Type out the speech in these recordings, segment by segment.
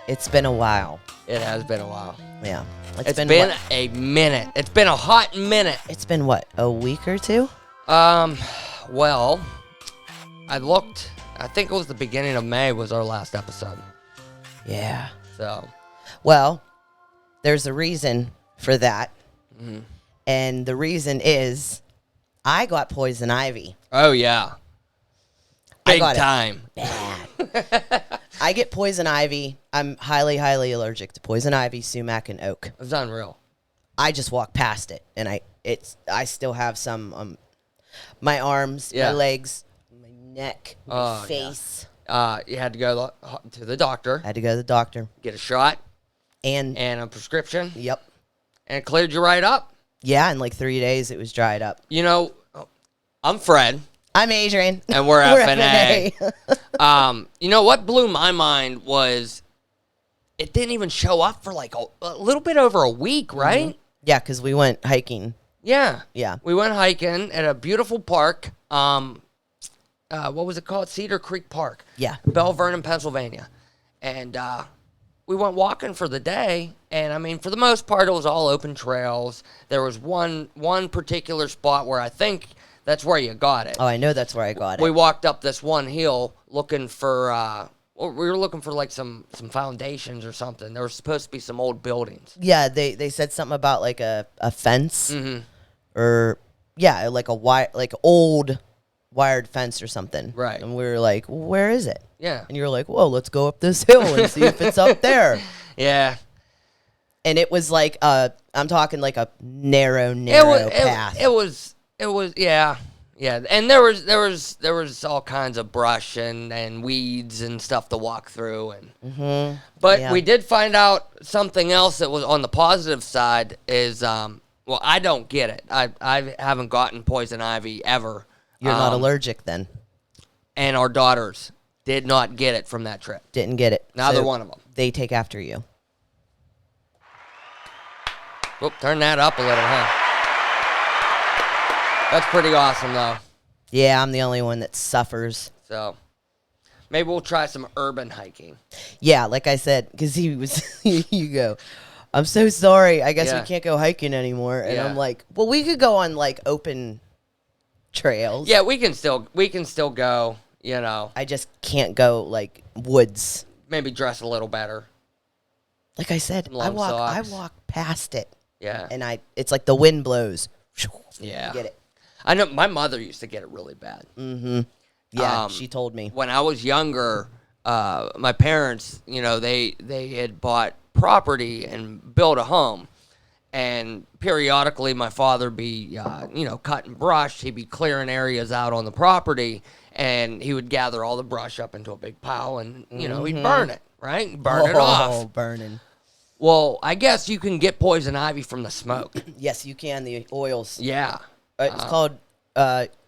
It's been a while. It has been a while. Yeah. It's been a minute. It's been a hot minute. It's been what, a week or two? Well, I looked. I think it was the beginning of May was our last episode. Yeah. So. Well, there's a reason for that. Mm-hmm. And the reason is I got poison ivy. Oh, yeah. Big time. Bad. I get poison ivy. I'm highly, highly allergic to poison ivy, sumac, and oak. It's unreal. I just walk past it, and I still have some my arms, Yeah. my legs, my neck, my face. Yeah. You had to go to the doctor, I had to go to the doctor. get a shot, And a prescription, yep. and it cleared you right up. Yeah, in like 3 days it was dried up. You know, I'm Fred. I'm Adrian. And we're FnA. FnA. You know what blew my mind was it didn't even show up for like a little bit over a week, right? Mm-hmm. Yeah, because we went hiking. Yeah. Yeah. We went hiking at a beautiful park. What was it called? Cedar Creek Park. Yeah. Belle Vernon, Pennsylvania. And we went walking for the day. And, I mean, for the most part, it was all open trails. There was one particular spot where I think that's where you got it. Oh, I know that's where I got We it. walked up this one hill looking for, we were looking for like some foundations or something. There were supposed to be some old buildings. Yeah, they said something about like a fence. Mm-hmm. Or, yeah, like old wired fence or something. Right. And we were like, well, where is it? Yeah. And you were like, whoa, let's go up this hill and see if it's up there. Yeah. And it was like, I'm talking like a narrow path. It was, yeah. Yeah. And there was all kinds of brush and weeds and stuff to walk through. And But Yeah. we did find out something else that was on the positive side is, well, I don't get it. I haven't gotten poison ivy ever. You're not allergic then. And our daughters did not get it from that trip. Didn't get it. Neither So one of them. They take after you. Whoop, turn that up a little, huh? That's pretty awesome, though. Yeah, I'm the only one that suffers. So maybe we'll try some urban hiking. Yeah, like I said, because he was, you go, I'm so sorry. I guess Yeah. we can't go hiking anymore. And Yeah. I'm like, well, we could go on like open trails. Yeah, we can still go, you know, I just can't go like woods. maybe dress a little better. Like I said, I Long walk socks. past it, Yeah. and it's like the wind blows. Yeah. You get it. I know my mother used to get it really bad. Mm-hmm. Yeah, Um, she told me. When I was younger, my parents, you know, they had bought property and built a home. And periodically, my father be, you know, cutting brush. He'd be clearing areas out on the property, and he would gather all the brush up into a big pile, and, you know, he'd burn it, right? Burn it off. Oh, burning. Well, I guess you can get poison ivy from the smoke. Yes, you can. The oils. Yeah. It's called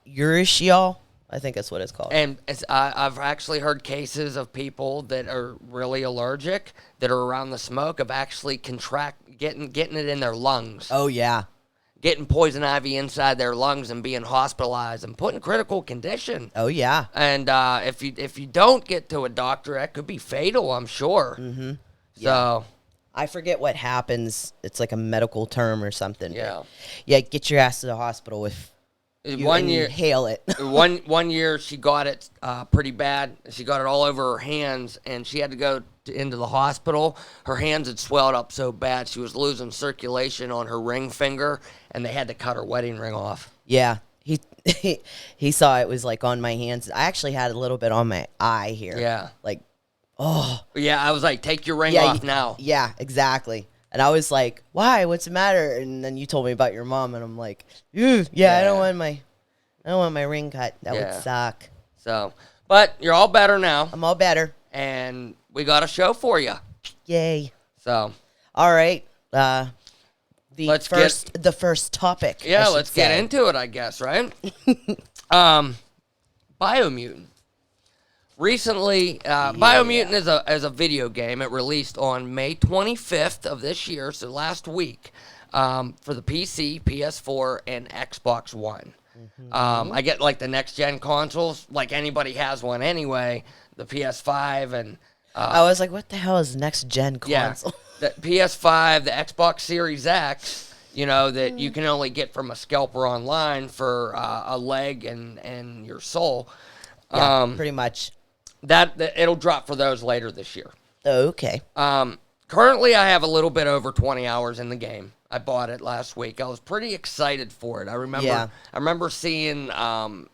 urushiol. I think that's what it's called. And I've actually heard cases of people that are really allergic that are around the smoke of actually getting it in their lungs. Oh, yeah. Getting poison ivy inside their lungs and being hospitalized and put in critical condition. Oh, yeah. And if you don't get to a doctor, that could be fatal, I'm sure. Mm-hmm. So I forget what happens. It's like a medical term or something. but Yeah. Yeah, get your ass to the hospital if you one year inhale it. one year she got it pretty bad. She got it all over her hands, and she had to go into the hospital. Her hands had swelled up so bad she was losing circulation on her ring finger, and they had to cut her wedding ring off. Yeah. He saw it was like on my hands. I actually had a little bit on my eye here. Yeah. Like, oh. Yeah, I was like, take your ring Yeah, off now. Yeah, exactly. And I was like, why? What's the matter? And then you told me about your mom, and I'm like, yeah, I don't want my ring cut. That Yeah. would suck. So, but you're all better now, I'm all better. and we got a show for you. Yay. So, All right. The Let's first topic. I yeah, should let's get say. into it, I guess, right? Biomutant. Recently, Biomutant is a video game. It released on May 25th of this year, so last week, for the PC, PS4, and Xbox One. I get like the next gen consoles, like anybody has one anyway. The PS5 and I was like, what the hell is next gen Yeah, console? the PS5, the Xbox Series X, that you can only get from a scalper online for a leg and your soul. Yeah, pretty much. That it'll drop for those later this year. Okay. Currently, I have a little bit over 20 hours in the game. I bought it last week. I was pretty excited for it. I remember. Yeah. I remember seeing the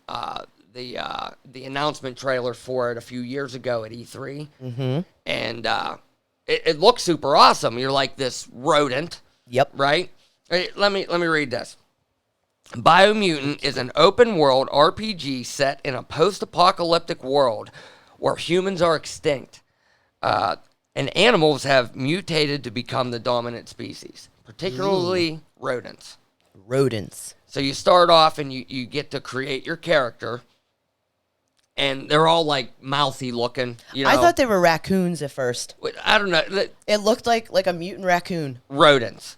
announcement trailer for it a few years ago at E3, and it looks super awesome. You're like this rodent. Yep. Right. Hey, let me read this. Biomutant is an open-world RPG set in a post-apocalyptic world where humans are extinct, and animals have mutated to become the dominant species, particularly rodents. Rodents. So you start off and you get to create your character, and they're all like mouthy looking. I thought they were raccoons at first. I don't know. It looked like a mutant raccoon. Rodents,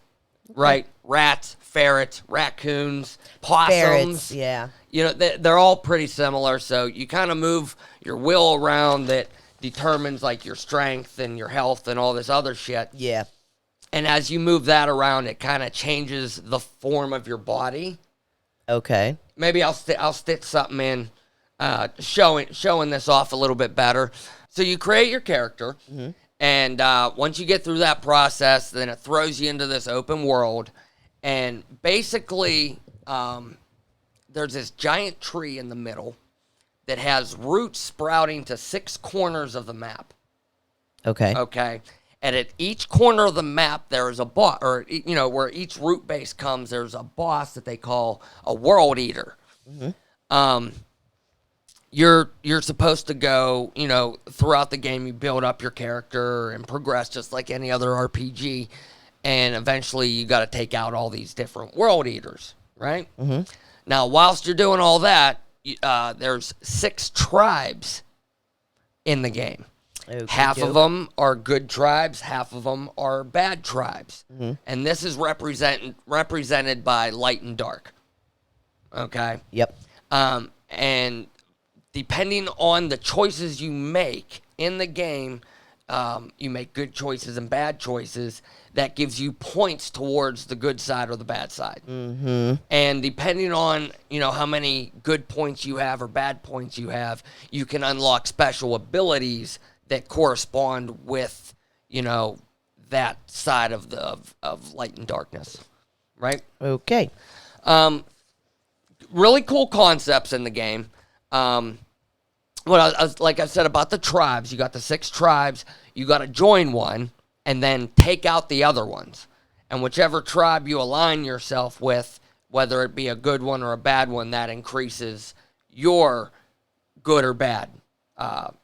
right? Rats, ferrets, raccoons, possums. Ferrets, yeah. They're all pretty similar. So you kind of move your will around that determines like your strength and your health and all this other shit. Yeah. And as you move that around, it kind of changes the form of your body. Okay. Maybe I'll stitch something in, showing this off a little bit better. So you create your character, and once you get through that process, then it throws you into this open world, and basically, there's this giant tree in the middle that has roots sprouting to 6 corners of the map. Okay. Okay. And at each corner of the map, there is a boss, or, where each root base comes, there's a boss that they call a world eater. You're supposed to go, throughout the game, you build up your character and progress just like any other RPG. And eventually you got to take out all these different world eaters, right? Now, whilst you're doing all that, there's 6 tribes in the game. Half of them are good tribes, half of them are bad tribes. And this is represented by light and dark. Okay? Yep. And depending on the choices you make in the game, you make good choices and bad choices, that gives you points towards the good side or the bad side. And depending on, how many good points you have or bad points you have, you can unlock special abilities that correspond with, that side of light and darkness, right? Okay. Really cool concepts in the game. Like I said about the tribes, you got the 6 tribes, you got to join one and then take out the other ones. And whichever tribe you align yourself with, whether it be a good one or a bad one, that increases your good or bad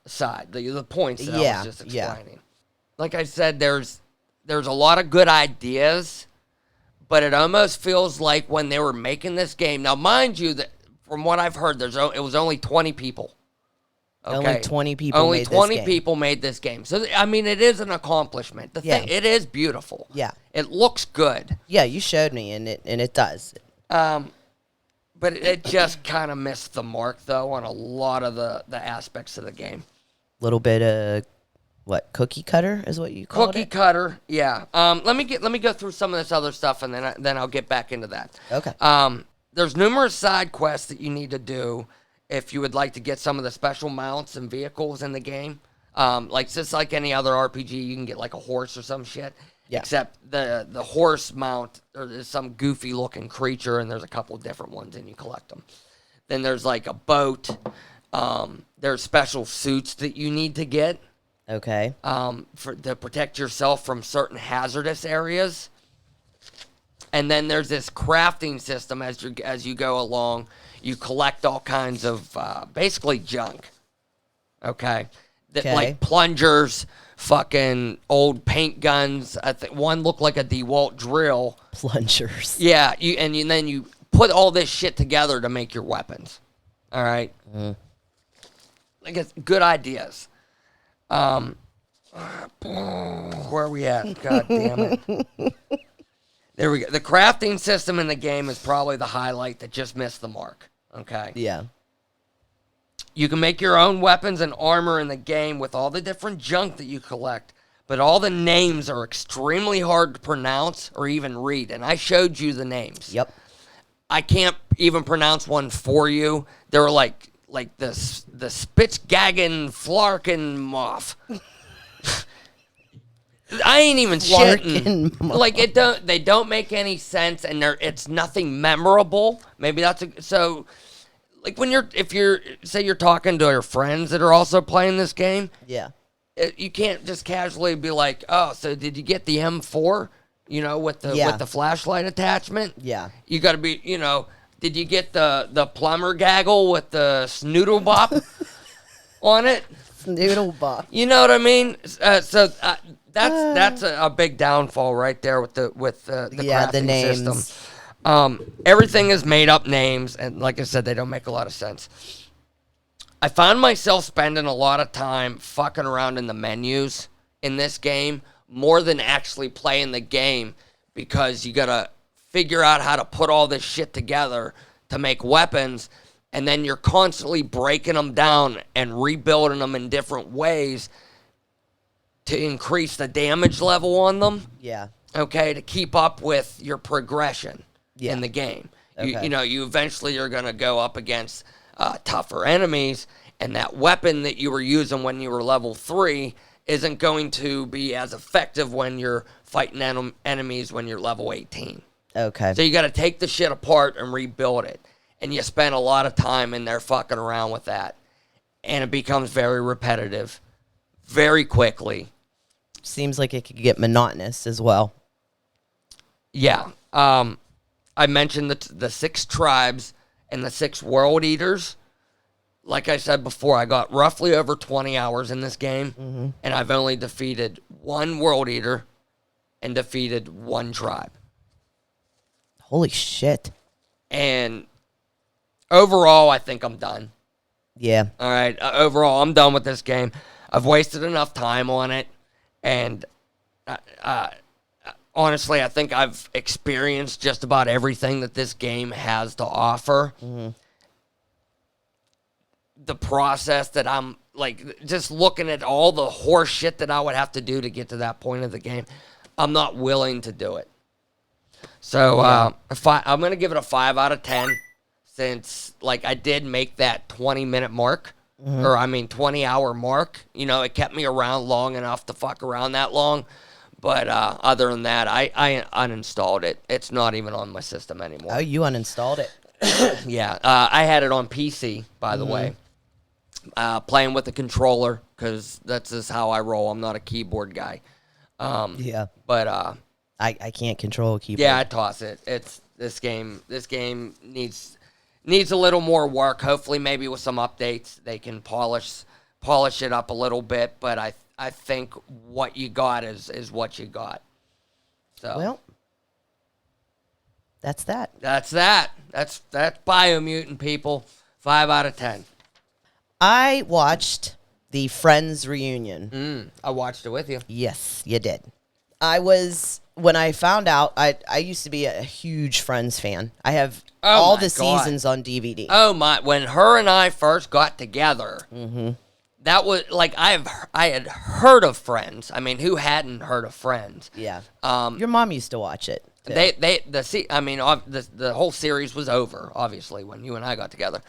side, the points that I was just explaining. Yeah. Like I said, there's a lot of good ideas, but it almost feels like when they were making this game. Now, mind you, that from what I've heard, it was only 20 people. Okay? Only 20 people. Only 20 people made this game. So I mean, it is an accomplishment. It is beautiful. Yeah. It looks good. Yeah, you showed me, and it does. But it just kind of missed the mark, though, on a lot of the aspects of the game. Little bit of cookie cutter is what you call it? Cookie cutter, yeah. Let me go through some of this other stuff, and then I'll get back into that. Okay. There's numerous side quests that you need to do if you would like to get some of the special mounts and vehicles in the game. Just like any other RPG, you can get like a horse or some shit. Yeah. Except the horse mount, there's some goofy looking creature, and there's a couple different ones, and you collect them. Then there's like a boat. There's special suits that you need to get. Okay. To protect yourself from certain hazardous areas. And then there's this crafting system as you go along. You collect all kinds of basically junk. Okay. Like plungers, fucking old paint guns. I think one looked like a DeWalt drill. Plungers. Yeah, then you put all this shit together to make your weapons. All right. Like it's good ideas. Where are we at? God damn it. There we go. The crafting system in the game is probably the highlight that just missed the mark. Okay. Yeah. You can make your own weapons and armor in the game with all the different junk that you collect, but all the names are extremely hard to pronounce or even read, and I showed you the names. Yep. I can't even pronounce one for you. They're like the Spitzgagen Flarken Moth. I ain't even shitting. Like they don't make any sense, and it's nothing memorable. Maybe that's so. Like if you're say you're talking to your friends that are also playing this game, yeah, you can't just casually be like, "Oh, so did you get the M4? You know, with the flashlight attachment? Yeah, you got to be, did you get the plumber gaggle with the snoodle bop on it? Snoodle bop. You know what I mean? That's a big downfall right there with the crafting the names. system. Everything is made up names, and like I said, they don't make a lot of sense. I found myself spending a lot of time fucking around in the menus in this game more than actually playing the game, because you gotta figure out how to put all this shit together to make weapons, and then you're constantly breaking them down and rebuilding them in different ways to increase the damage level on them. Yeah. Okay, to keep up with your progression in the game. Okay. You eventually are going to go up against tougher enemies, and that weapon that you were using when you were level 3 isn't going to be as effective when you're fighting enemies when you're level 18. Okay. So you got to take the shit apart and rebuild it. And you spend a lot of time in there fucking around with that. And it becomes very repetitive very quickly. Seems like it could get monotonous as well. Yeah. I mentioned the 6 tribes and the 6 world eaters. Like I said before, I got roughly over 20 hours in this game, and I've only defeated 1 world eater and defeated 1 tribe. Holy shit. And overall, I think I'm done. Yeah. All right. Overall, I'm done with this game. I've wasted enough time on it, and honestly, I think I've experienced just about everything that this game has to offer. The process that I'm, like, just looking at all the horse shit that I would have to do to get to that point of the game, I'm not willing to do it. So I'm going to give it a 5 out of 10, since, like, I did make that 20-minute mark. Or, 20-hour mark. It kept me around long enough to fuck around that long. But other than that, I uninstalled it. It's not even on my system anymore. Oh, you uninstalled it? Yeah. I had it on PC, by the way. Playing with the controller, because that's just how I roll. I'm not a keyboard guy. Yeah. But I can't control a keyboard. yeah, I toss it. This game needs a little more work. Hopefully, maybe with some updates, they can polish it up a little bit. But I think what you got is what you got. So Well, that's that. That's Biomutant, people. 5 out of 10. I watched the Friends reunion. I watched it with you. Yes, you did. When I found out, I used to be a huge Friends fan. I have all the seasons on DVD. Oh my! When her and I first got together, that was like I had heard of Friends. I mean, who hadn't heard of Friends? Yeah. Your mom used to watch it. Too. The whole series was over, obviously, when you and I got together.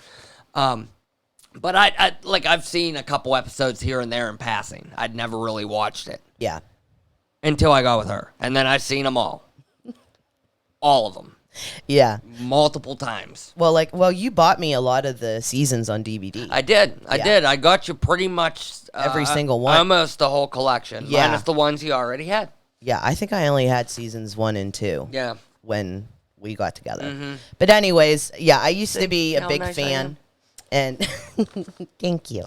But I've seen a couple episodes here and there in passing. I'd never really watched it. Yeah. Until I got with her. And then I've seen them all. All of them. Yeah. Multiple times. Well, you bought me a lot of the seasons on DVD. I did. I got you pretty much every single one. Almost the whole collection. Yeah. Minus the ones you already had. Yeah, I think I only had seasons 1 and 2. Yeah. When we got together. But anyways, yeah, I used to be a big nice fan. And thank you.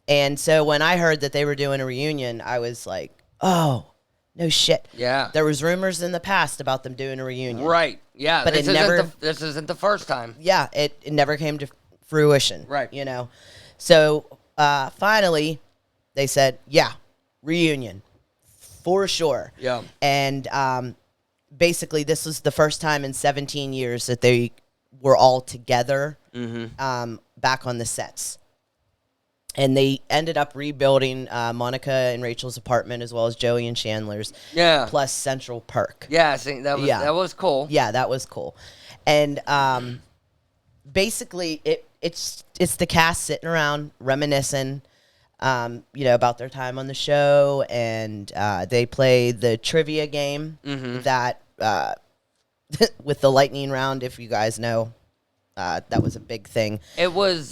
And so when I heard that they were doing a reunion, I was like, oh, no shit. Yeah. There was rumors in the past about them doing a reunion. Right. Yeah. But this isn't the first time. Yeah. It never came to fruition. Right. So finally, they said, yeah, reunion. For sure. Yeah. And basically, this was the first time in 17 years that they were all together. back on the sets. And they ended up rebuilding Monica and Rachel's apartment as well as Joey and Chandler's. Yeah. Plus Central Perk. Yeah, see, that was cool. Yeah, that was cool. And basically, it's the cast sitting around reminiscing, about their time on the show, and they play the trivia game that with the lightning round. If you guys know. That was a big thing. It was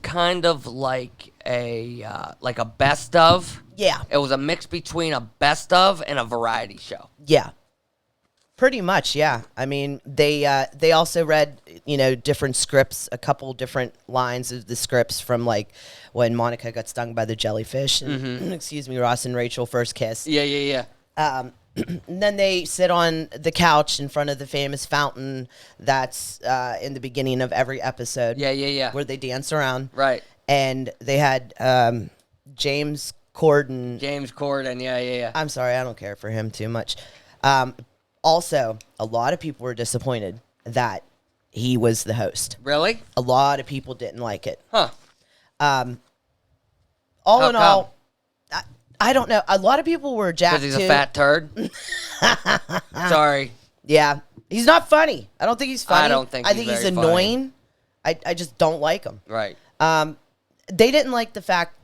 kind of like a best of. Yeah. It was a mix between a best of and a variety show. Yeah. Pretty much, yeah. I mean, they also read, different scripts, a couple different lines of the scripts from like when Monica got stung by the jellyfish and excuse me, Ross and Rachel first kiss. Yeah. And then they sit on the couch in front of the famous fountain that's in the beginning of every episode. Yeah. Where they dance around. Right. And they had James Corden. Yeah. I'm sorry, I don't care for him too much. Also, a lot of people were disappointed that he was the host. Really? A lot of people didn't like it. Huh. All in all, I don't know. A lot of people were jacked because he's a fat turd. Sorry. Yeah, he's not funny. I don't think he's funny. I don't think. I think he's annoying. I just don't like him. Right. They didn't like the fact,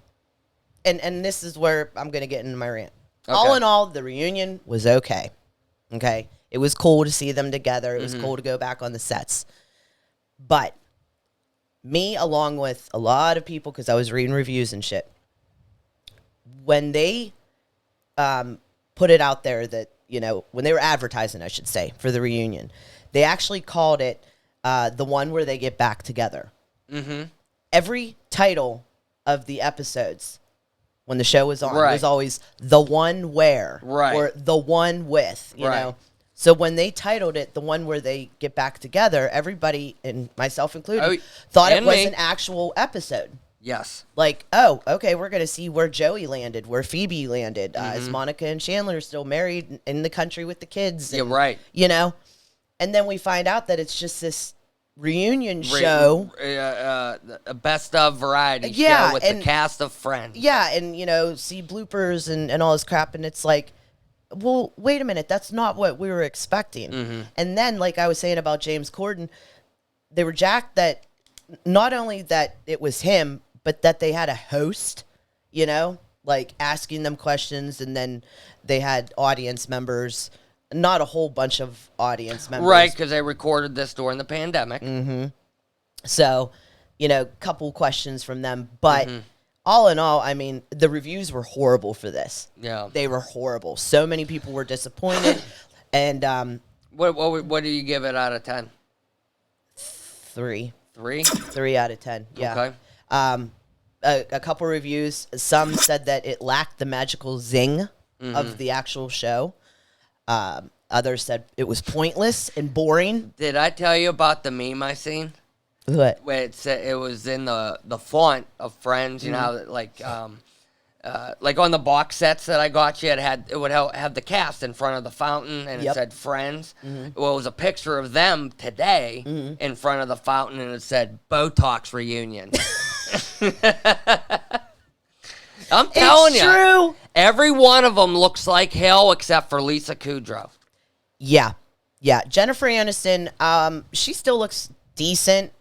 and this is where I'm going to get into my rant. Okay. All in all, the reunion was okay. Okay, it was cool to see them together. It was cool to go back on the sets. But me, along with a lot of people, because I was reading reviews and shit, when they put it out there that, when they were advertising, I should say, for the reunion, they actually called it the one where they get back together. Mm-hmm. Every title of the episodes when the show was on was always the one where or the one with, you know. So when they titled it the one where they get back together, everybody, and myself included, thought it was an actual episode. Yes. Like, oh, okay, we're going to see where Joey landed, where Phoebe landed. Is Monica and Chandler still married in the country with the kids? And, And then we find out that it's just this reunion show. A best of variety show with the cast of Friends. Yeah, and, see bloopers and all this crap. And it's like, well, wait a minute. That's not what we were expecting. And then, like I was saying about James Corden, they were jacked that not only that it was him, but that they had a host, like asking them questions, and then they had audience members, not a whole bunch of audience members. Right, because they recorded this during the pandemic. So, couple questions from them. But all in all, I mean, the reviews were horrible for this. Yeah. They were horrible. So many people were disappointed. And what do you give it out of 10? 3. 3? 3 out of 10, yeah. Okay. A couple reviews, some said that it lacked the magical zing of the actual show. Others said it was pointless and boring. Did I tell you about the meme I seen? What? Where it said it was in the font of Friends, you know, like on the box sets that I got you, it would have the cast in front of the fountain, and it said Friends. Well, it was a picture of them today in front of the fountain, and it said Botox reunion. I'm telling you, true. Every one of them looks like hell except for Lisa Kudrow. Yeah. Jennifer Aniston, she still looks decent,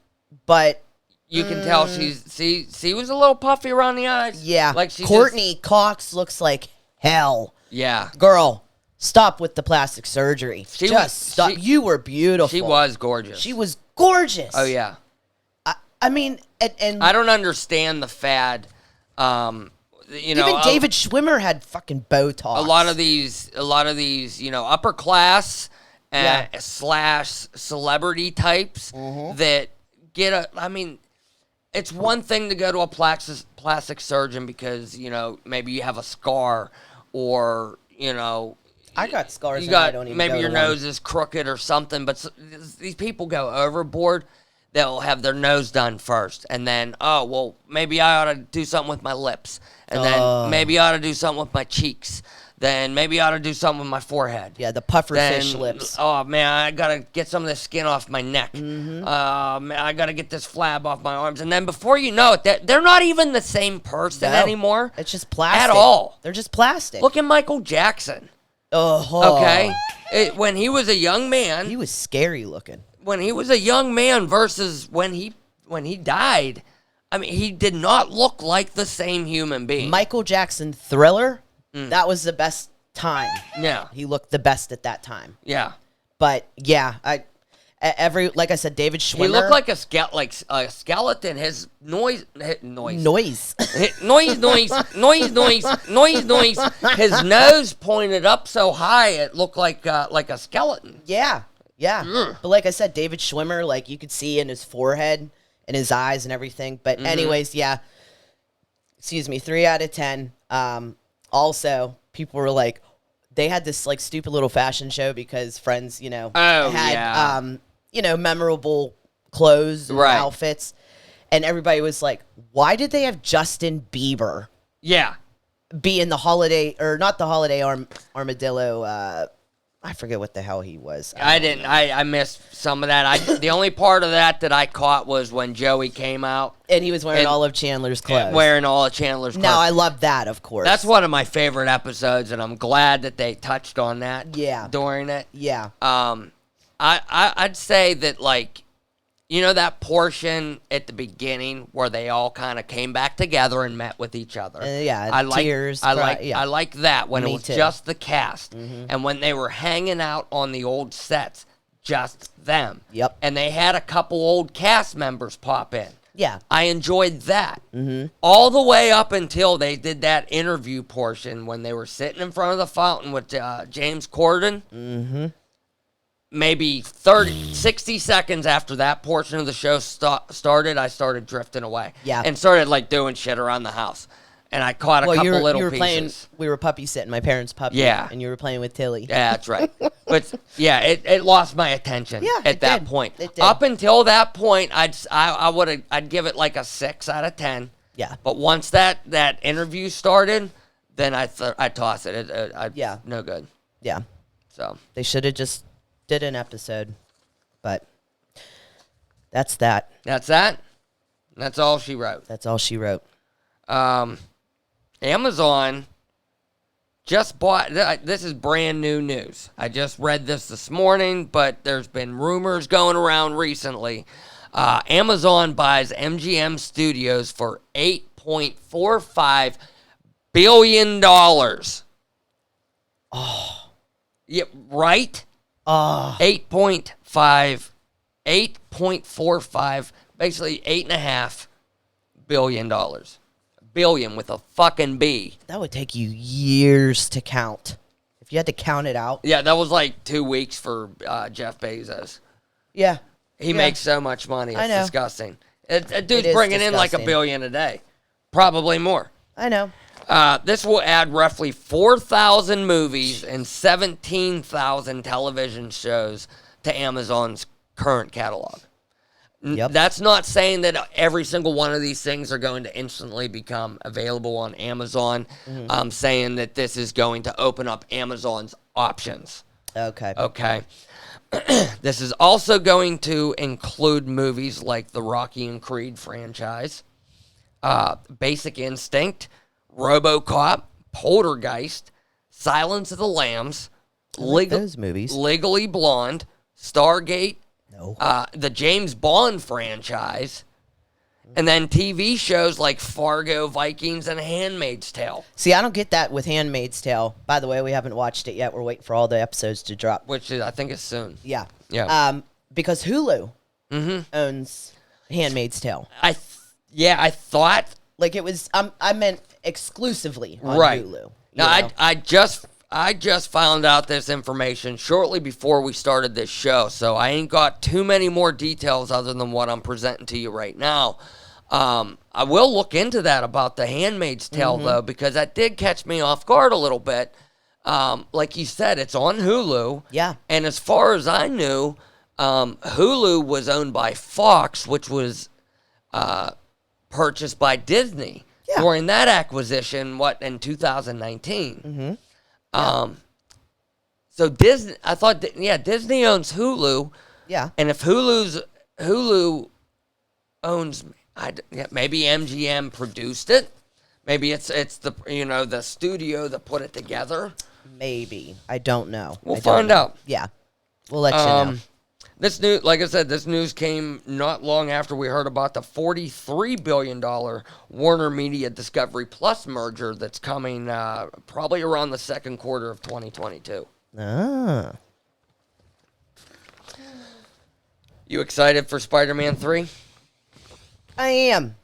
but you can tell she was a little puffy around the eyes. Yeah. Like Courtney Cox looks like hell. Yeah. Girl, stop with the plastic surgery. Stop. You were beautiful. She was gorgeous. She was gorgeous. Oh yeah. I mean, and I don't understand the fad. Even David Schwimmer had fucking Botox. A lot of these, upper class slash celebrity types that get it's one thing to go to a plastic surgeon because, maybe you have a scar or, I got scars. I don't even maybe your nose is crooked or something, but these people go overboard. They'll have their nose done first, and then, maybe I ought to do something with my lips, and then maybe I ought to do something with my cheeks. Then maybe I ought to do something with my forehead. Yeah, the puffer Then, fish lips. oh man, I gotta get some of this skin off my neck. Mm-hmm. Man, I gotta get this flab off my arms. And then before you know it, they're not even the same person anymore. It's just plastic. At all. They're just plastic. Look at Michael Jackson. Oh. Okay? When he was a young man. He was scary looking. When he was a young man versus when he died, I mean, he did not look like the same human being. Michael Jackson Thriller, that was the best time. Yeah. He looked the best at that time. Yeah. But yeah, like I said, David Schwimmer. He looked like a skeleton. His noise. Noise. Noise. His nose pointed up so high it looked like a skeleton. Yeah. But like I said, David Schwimmer, like you could see in his forehead and his eyes and everything. But anyways, yeah. Excuse me, 3 out of 10. Also, people were like, they had this like stupid little fashion show because Friends, had memorable clothes and outfits, and everybody was like, why did they have Justin Bieber be in the holiday, or not the holiday armadillo, I forget what the hell he was. I missed some of that. The only part of that I caught was when Joey came out. And he was wearing all of Chandler's clothes. Wearing all of Chandler's clothes. No, I love that, of course. That's one of my favorite episodes, and I'm glad that they touched on that during it. Yeah. I'd say that, like, that portion at the beginning where they all kind of came back together and met with each other. Tears. I like that when it was too. just the cast. And when they were hanging out on the old sets, just them. Yep. And they had a couple old cast members pop in. Yeah. I enjoyed that. All the way up until they did that interview portion when they were sitting in front of the fountain with James Corden. Maybe 60 seconds after that portion of the show started, I started drifting away. Yeah. And started, like, doing shit around the house. And I caught a couple little pieces. We were puppy sitting, my parents' puppy. Yeah. And you were playing with Tilly. Yeah, that's right. But, yeah, it lost my attention at that point. It did. Up until that point, I'd give it like a 6 out of 10. Yeah. But once that interview started, then I toss it. No good. Yeah. So they should have just did an episode, but that's that. That's that. That's all she wrote. That's all she wrote. Amazon just bought. This is brand new news. I just read this morning, but there's been rumors going around recently. Amazon buys MGM Studios for $8.45 billion. Oh, yeah, right. 8.45, basically $8.5 billion. Billion with a fucking B. That would take you years to count. If you had to count it out. Yeah, that was like 2 weeks for Jeff Bezos. Yeah. He makes so much money. It's disgusting. A dude's bringing in like $1 billion a day. Probably more. I know. This will add roughly 4,000 movies and 17,000 television shows to Amazon's current catalog. Yep. That's not saying that every single one of these things are going to instantly become available on Amazon. I'm saying that this is going to open up Amazon's options. Okay. This is also going to include movies like the Rocky and Creed franchise, Basic Instinct, RoboCop, Poltergeist, Silence of the Lambs, those movies. Legally Blonde, Stargate, no. The James Bond franchise, and then TV shows like Fargo, Vikings, and Handmaid's Tale. See, I don't get that with Handmaid's Tale. By the way, we haven't watched it yet. We're waiting for all the episodes to drop. Which I think is soon. Yeah. Yeah. Because Hulu owns Handmaid's Tale. I thought... Like it was... I meant exclusively on Hulu. No, I just found out this information shortly before we started this show, so I ain't got too many more details other than what I'm presenting to you right now. I will look into that about the Handmaid's Tale, though, because that did catch me off guard a little bit. Like you said, it's on Hulu. Yeah. And as far as I knew, Hulu was owned by Fox, which was purchased by Disney during that acquisition, in 2019. So Disney, I thought, Disney owns Hulu, Yeah. and if Hulu owns, maybe MGM produced it, maybe it's the the studio that put it together. Maybe. I don't know. We'll find out. Yeah. We'll let you know. This news, like I said, this news came not long after we heard about the $43 billion Warner Media Discovery Plus merger that's coming probably around the second quarter of 2022. Ah. You excited for Spider-Man 3? I am.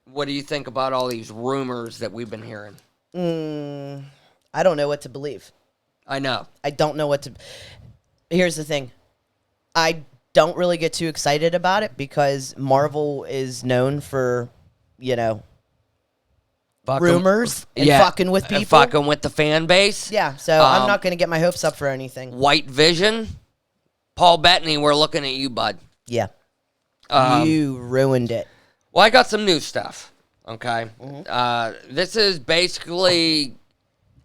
What do you think about all these rumors that we've been hearing? I don't know what to believe. I know. I don't know what to... Here's the thing. I don't really get too excited about it because Marvel is known for, rumors and fucking with people. And fucking with the fan base. Yeah, so I'm not going to get my hopes up for anything. White Vision. Paul Bettany, we're looking at you, bud. Yeah. You ruined it. Well, I got some new stuff, okay? This is basically,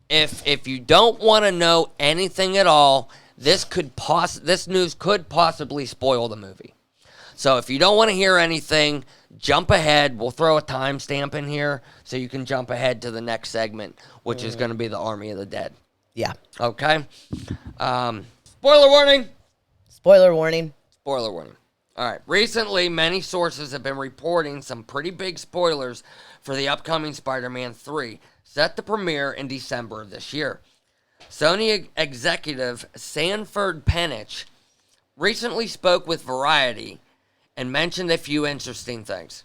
if you don't want to know anything at all, this news could possibly spoil the movie. So if you don't want to hear anything, jump ahead. We'll throw a timestamp in here so you can jump ahead to the next segment, which is going to be the Army of the Dead. Yeah. Okay? Spoiler warning! Spoiler warning. Spoiler warning. All right. Recently, many sources have been reporting some pretty big spoilers for the upcoming Spider-Man 3, set to premiere in December of this year. Sony executive Sanford Penich recently spoke with Variety and mentioned a few interesting things.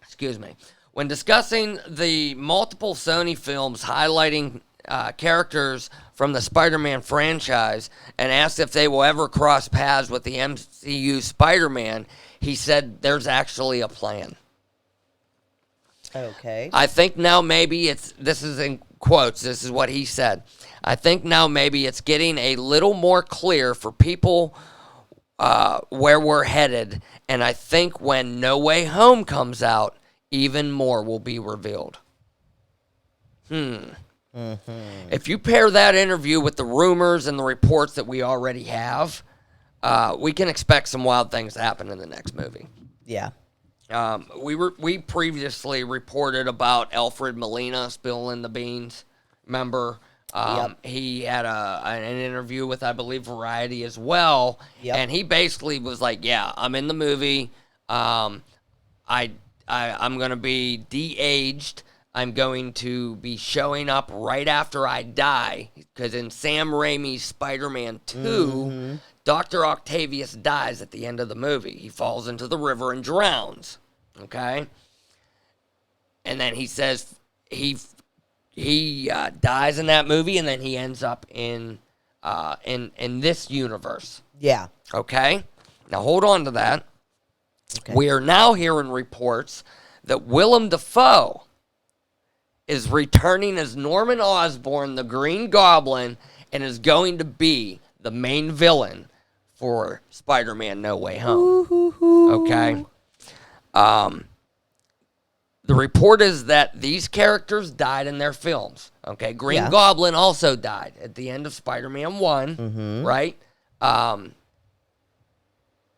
Excuse me. When discussing the multiple Sony films highlighting characters from the Spider-Man franchise and asked if they will ever cross paths with the MCU Spider-Man, he said there's actually a plan. Okay. I think now maybe this is in quotes, this is what he said. I think now maybe it's getting a little more clear for people where we're headed, and I think when No Way Home comes out, even more will be revealed. If you pair that interview with the rumors and the reports that we already have, we can expect some wild things to happen in the next movie. Yeah. We previously reported about Alfred Molina spilling the beans. Remember? He had an interview with, I believe, Variety as well. Yep. And he basically was like, yeah, I'm in the movie. I'm going to be de-aged. I'm going to be showing up right after I die. Because in Sam Raimi's Spider-Man 2, Dr. Octavius dies at the end of the movie. He falls into the river and drowns. Okay? And then he says he dies in that movie, and then he ends up in this universe. Yeah. Okay? Now hold on to that. Okay. We are now hearing reports that Willem Dafoe is returning as Norman Osborn, the Green Goblin, and is going to be the main villain for Spider-Man No Way Home. Okay? The report is that these characters died in their films. Okay? Green Goblin also died at the end of Spider-Man 1, right?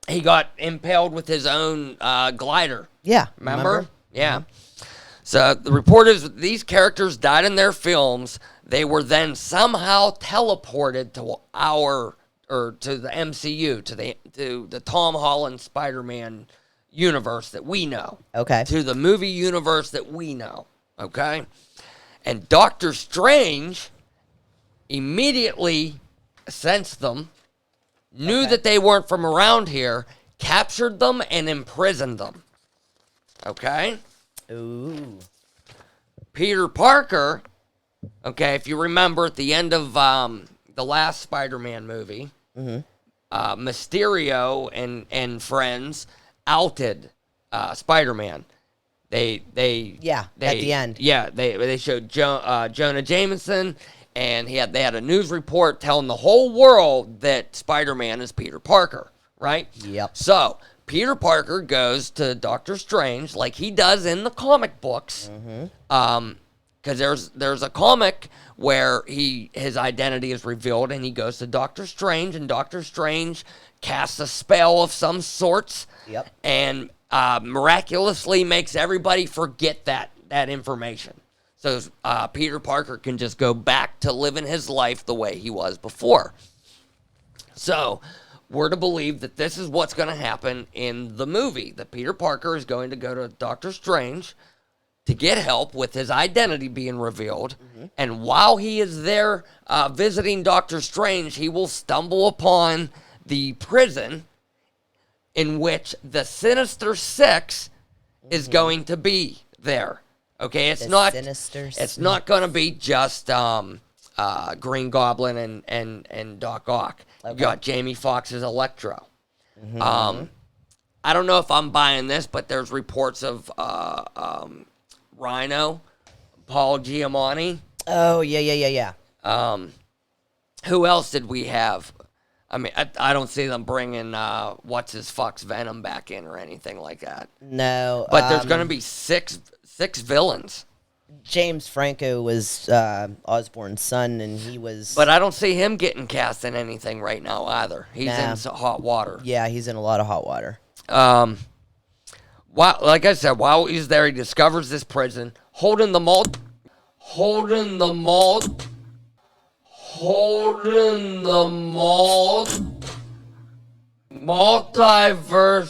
He got impaled with his own glider. Yeah. Remember? Yeah. So the report is that these characters died in their films. They were then somehow teleported to to the MCU, to the Tom Holland Spider-Man universe that we know. Okay. To the movie universe that we know. Okay? And Doctor Strange immediately sensed them, knew that they weren't from around here, captured them, and imprisoned them. Okay? Ooh. Peter Parker, okay, if you remember at the end of the last Spider-Man movie, Mysterio and friends outed Spider-Man. They at the end. Yeah, they showed Jonah Jameson, and they had a news report telling the whole world that Spider-Man is Peter Parker, right? Yep. So Peter Parker goes to Doctor Strange like he does in the comic books, because there's a comic where his identity is revealed, and he goes to Doctor Strange, and Doctor Strange casts a spell of some sorts, Yep. and miraculously makes everybody forget that information. So Peter Parker can just go back to living his life the way he was before. So we're to believe that this is what's going to happen in the movie, that Peter Parker is going to go to Doctor Strange to get help with his identity being revealed. Mm-hmm. And while he is there visiting Doctor Strange, he will stumble upon the prison in which the Sinister Six is going to be there. Okay, it's not going to be just Green Goblin and Doc Ock. Okay. You got Jamie Foxx's Electro. Mm-hmm. I don't know if I'm buying this, but there's reports of Rhino, Paul Giamatti. Oh, yeah. Who else did we have? I mean, I don't see them bringing what's-his-fuck's Venom back in or anything like that. No. But there's going to be six villains. James Franco was Osborn's son, and he was... But I don't see him getting cast in anything right now either. He's in some hot water. Yeah, he's in a lot of hot water. Like I said, while he's there, he discovers this prison, holding the multiverse.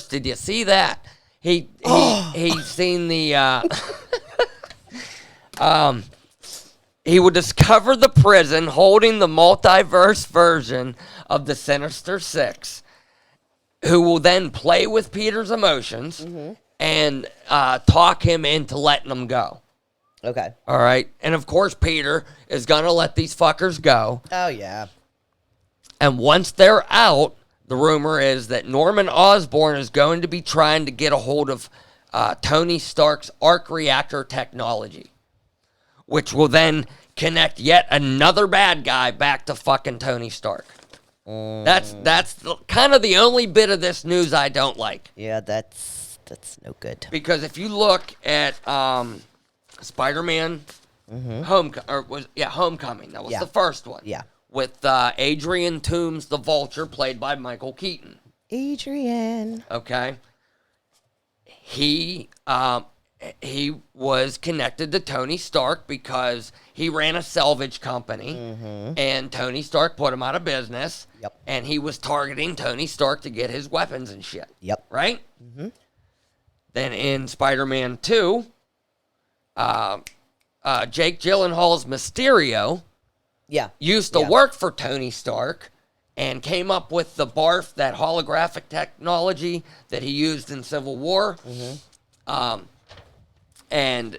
Did you see that? He's seen the he would discover the prison holding the multiverse version of the Sinister Six, who will then play with Peter's emotions and talk him into letting them go. Okay. All right. And of course, Peter is going to let these fuckers go. Oh, yeah. And once they're out, the rumor is that Norman Osborn is going to be trying to get a hold of Tony Stark's arc reactor technology, which will then connect yet another bad guy back to fucking Tony Stark. That's kind of the only bit of this news I don't like. Yeah, that's no good. Because if you look at Spider-Man Homecoming, that was the first one. Yeah. With Adrian Toomes, the Vulture, played by Michael Keaton. Adrian. Okay. He was connected to Tony Stark because he ran a salvage company, and Tony Stark put him out of business. Yep. And he was targeting Tony Stark to get his weapons and shit. Yep. Right? Then in Spider-Man 2, Jake Gyllenhaal's Mysterio used to work for Tony Stark and came up with the BARF, that holographic technology that he used in Civil War. And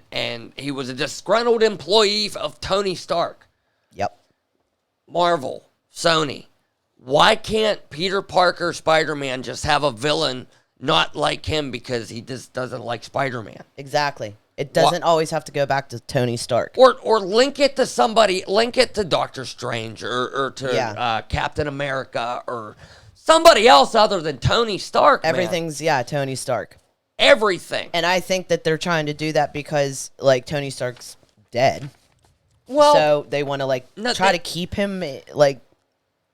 he was a disgruntled employee of Tony Stark. Yep. Marvel, Sony, why can't Peter Parker, Spider-Man, just have a villain not like him because he just doesn't like Spider-Man? Exactly. It doesn't always have to go back to Tony Stark. Or link it to somebody, link it to Doctor Strange or to Captain America or somebody else other than Tony Stark. Everything's, Tony Stark. Everything. And I think that they're trying to do that because, like, Tony Stark's dead. Well, so they want to, try to keep him,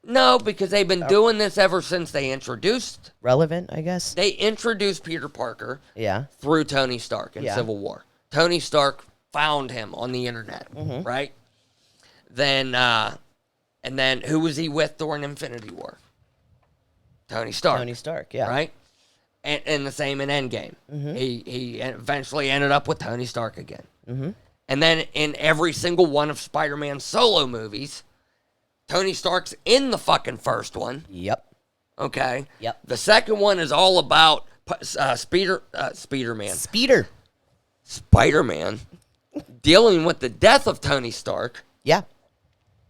No, because they've been doing this ever since they introduced... relevant, I guess? They introduced Peter Parker Yeah. through Tony Stark in Civil War. Tony Stark found him on the internet, right? Then, and then who was he with during Infinity War? Tony Stark. Tony Stark, yeah. Right? And the same in Endgame. He eventually ended up with Tony Stark again. And then in every single one of Spider-Man's solo movies, Tony Stark's in the fucking first one. Yep. Okay? Yep. The second one is all about Spiderman. Spider-Man dealing with the death of Tony Stark. Yeah.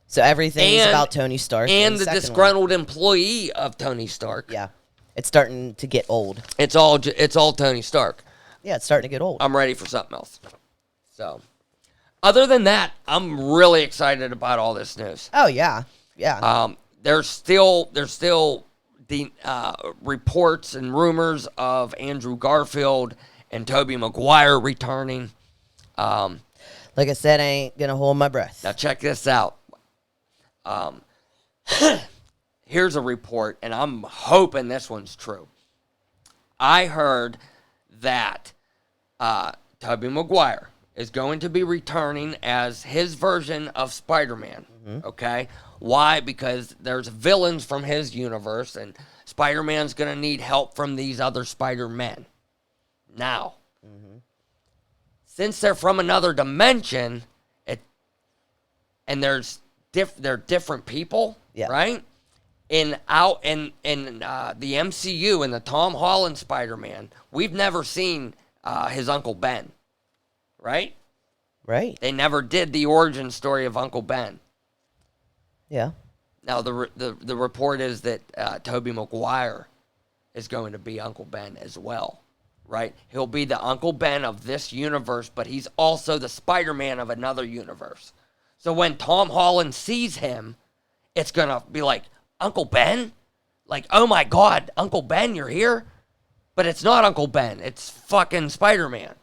So everything is about Tony Stark. And the disgruntled employee of Tony Stark. Yeah. It's starting to get old. It's all Tony Stark. Yeah, it's starting to get old. I'm ready for something else. So, other than that, I'm really excited about all this news. Oh yeah, yeah. There's still the reports and rumors of Andrew Garfield and Tobey Maguire returning. Like I said, I ain't gonna hold my breath. Now check this out. Here's a report, and I'm hoping this one's true. I heard that Tobey Maguire is going to be returning as his version of Spider-Man. Okay? Why? Because there's villains from his universe, and Spider-Man's going to need help from these other Spider-Men. Now, since they're from another dimension, and they're different people, right? In the MCU, in the Tom Holland Spider-Man, we've never seen his Uncle Ben, right? Right. They never did the origin story of Uncle Ben. Yeah. Now, the report is that Tobey Maguire is going to be Uncle Ben as well, right? He'll be the Uncle Ben of this universe, but he's also the Spider-Man of another universe. So when Tom Holland sees him, it's going to be like, Uncle Ben? Like, oh my God, Uncle Ben, you're here? But it's not Uncle Ben. It's fucking Spider-Man.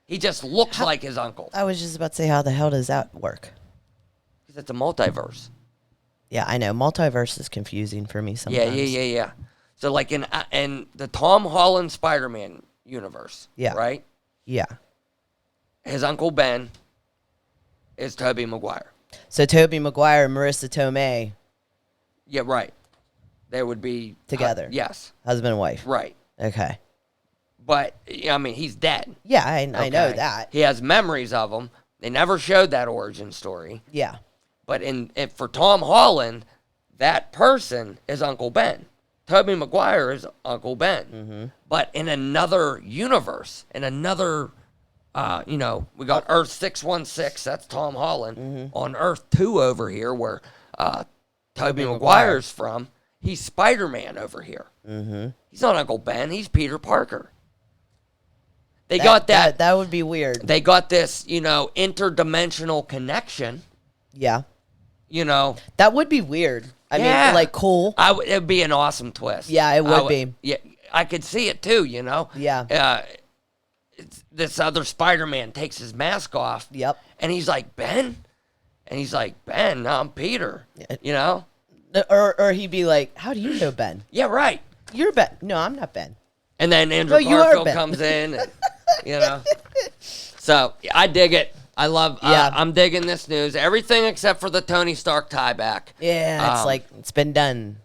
He just looks like his uncle. I was just about to say, how the hell does that work? Because it's a multiverse. Yeah, I know. Multiverse is confusing for me sometimes. Yeah. So, like, in the Tom Holland Spider-Man universe, right? Yeah. His Uncle Ben is Tobey Maguire. So, Tobey Maguire and Marissa Tomei. Yeah, right. They would be... together. Yes. Husband and wife. Right. Okay. But, I mean, he's dead. Yeah, I know that. He has memories of him. They never showed that origin story. Yeah. But for Tom Holland, that person is Uncle Ben. Tobey Maguire is Uncle Ben. But in another universe, in another, we got Earth 616, that's Tom Holland. On Earth 2 over here, where Tobey Maguire's from, he's Spider-Man over here. He's not Uncle Ben, he's Peter Parker. They got that. That would be weird. They got this, interdimensional connection. Yeah. That would be weird. I mean, like, cool. It'd be an awesome twist. Yeah, it would be. Yeah, I could see it too. Yeah. This other Spider-Man takes his mask off. Yep. And he's like, Ben, and he's like, Ben, I'm Peter. Or he'd be like, how do you know Ben? Yeah, right. You're Ben. No, I'm not Ben. And then Andrew Garfield comes in, and, So I dig it. I love. I'm digging this news. Everything except for the Tony Stark tie back. Yeah, it's like it's been done.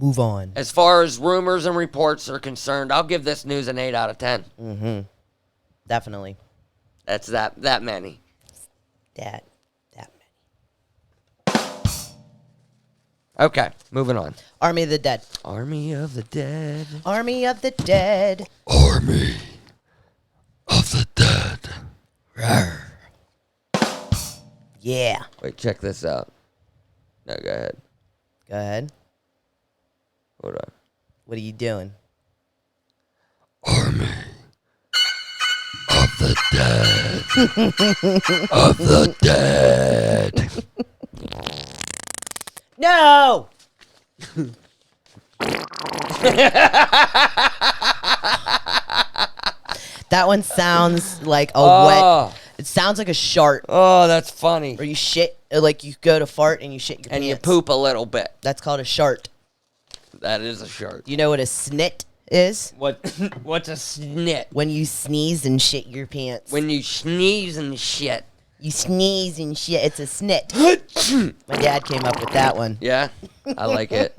Move on. As far as rumors and reports are concerned, I'll give this news an 8 out of 10. Definitely. That's that many. That many. Okay, moving on. Army of the Dead. Army of the Dead. Army of the Dead. Army of the Dead. Rawr. Yeah. Wait, check this out. No, go ahead. Go ahead. Hold on. What are you doing? Army of the Dead. Of the Dead. No! That one sounds like a wet. It sounds like a shart. Oh, that's funny. Or you shit, like you go to fart and you shit your and pants. you poop a little bit. That's called a shart. That is a shart. You know what a snit is? What's a snit? When you sneeze and shit your pants. When you sneeze and shit. You sneeze and shit. It's a snit. My dad came up with that one. Yeah, I like it.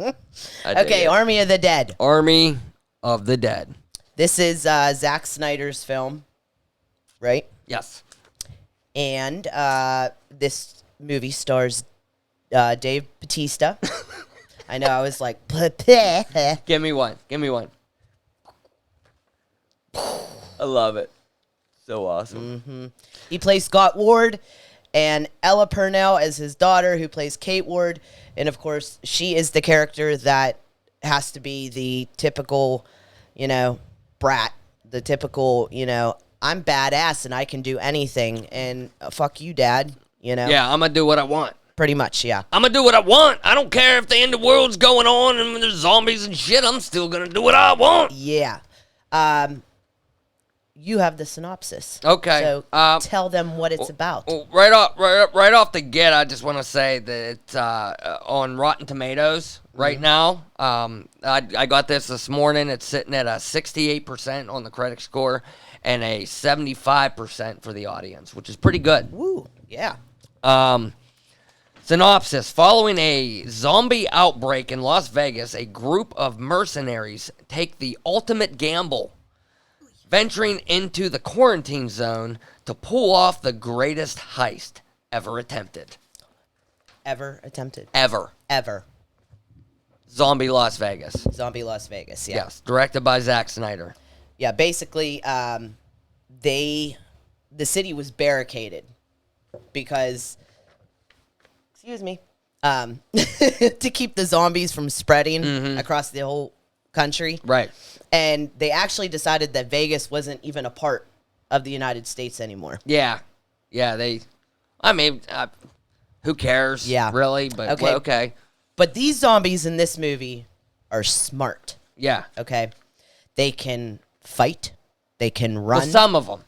Okay, Army of the Dead. Army of the Dead. This is Zack Snyder's film, right? Yes. And this movie stars Dave Bautista. I know, I was like, Give me one. I love it. So awesome. He plays Scott Ward, and Ella Purnell as his daughter, who plays Kate Ward. And, of course, she is the character that has to be the typical, brat. The typical, I'm badass and I can do anything. And fuck you, Dad, Yeah, I'm going to do what I want. Pretty much, yeah. I'm going to do what I want. I don't care if the end of the world's going on and there's zombies and shit. I'm still going to do what I want. Yeah. you have the synopsis. Okay. So tell them what it's about. Well, right off the get, I just want to say that it's on Rotten Tomatoes right now. I got this morning. It's sitting at a 68% on the critic score and a 75% for the audience, which is pretty good. Woo, yeah. Synopsis. Following a zombie outbreak in Las Vegas, a group of mercenaries take the ultimate gamble, venturing into the quarantine zone to pull off the greatest heist ever attempted. Ever attempted. Ever. Zombie Las Vegas. Yeah. Yes. Directed by Zack Snyder. Yeah, basically, the city was barricaded because, excuse me, to keep the zombies from spreading across the whole country. Right. And they actually decided that Vegas wasn't even a part of the United States anymore. Yeah. Who cares? Yeah. Really? But Okay. well, okay. But these zombies in this movie are smart. Yeah. Okay. They can fight. They can run. Well, some of them.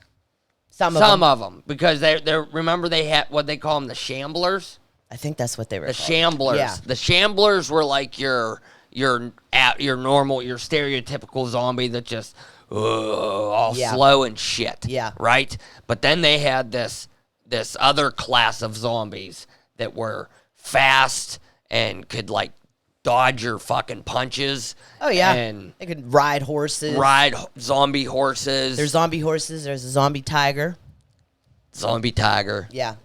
Some of them. Because they're remember they had what they call them, the shamblers? I think that's what they were The called. shamblers. Yeah. The shamblers were like your normal, your stereotypical zombie that just all Yeah. slow and shit. Yeah. Right? But then they had this other class of zombies that were fast and could like dodge your fucking punches. Oh, yeah. And They could ride horses. Zombie horses. There's zombie horses. There's a zombie tiger. Zombie tiger. Yeah.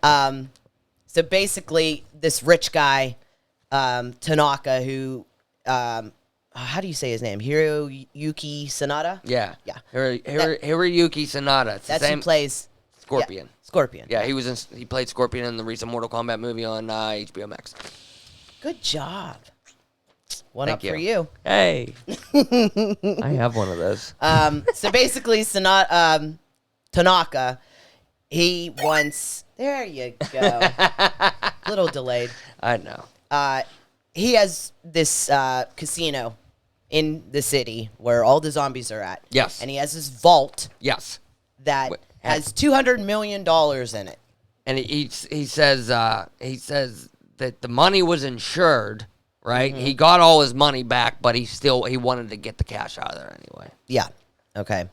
So basically, this rich guy, Tanaka, who, how do you say his name? Hiroyuki Sanada? Yeah. Yeah. Hiroyuki Sanada. It's the That's same who plays Scorpion. Yeah, Scorpion. Yeah, he played Scorpion in the recent Mortal Kombat movie on HBO Max. Good job. One Thank up for you. Hey. I have one of those. So basically, Tanaka, he wants. There you go. Little delayed. I know. He has this casino in the city where all the zombies are at. Yes. And he has this vault Yes. that has $200 million in it. And he says that the money was insured, right? He got all his money back, but he wanted to get the cash out of there anyway. Yeah. Okay.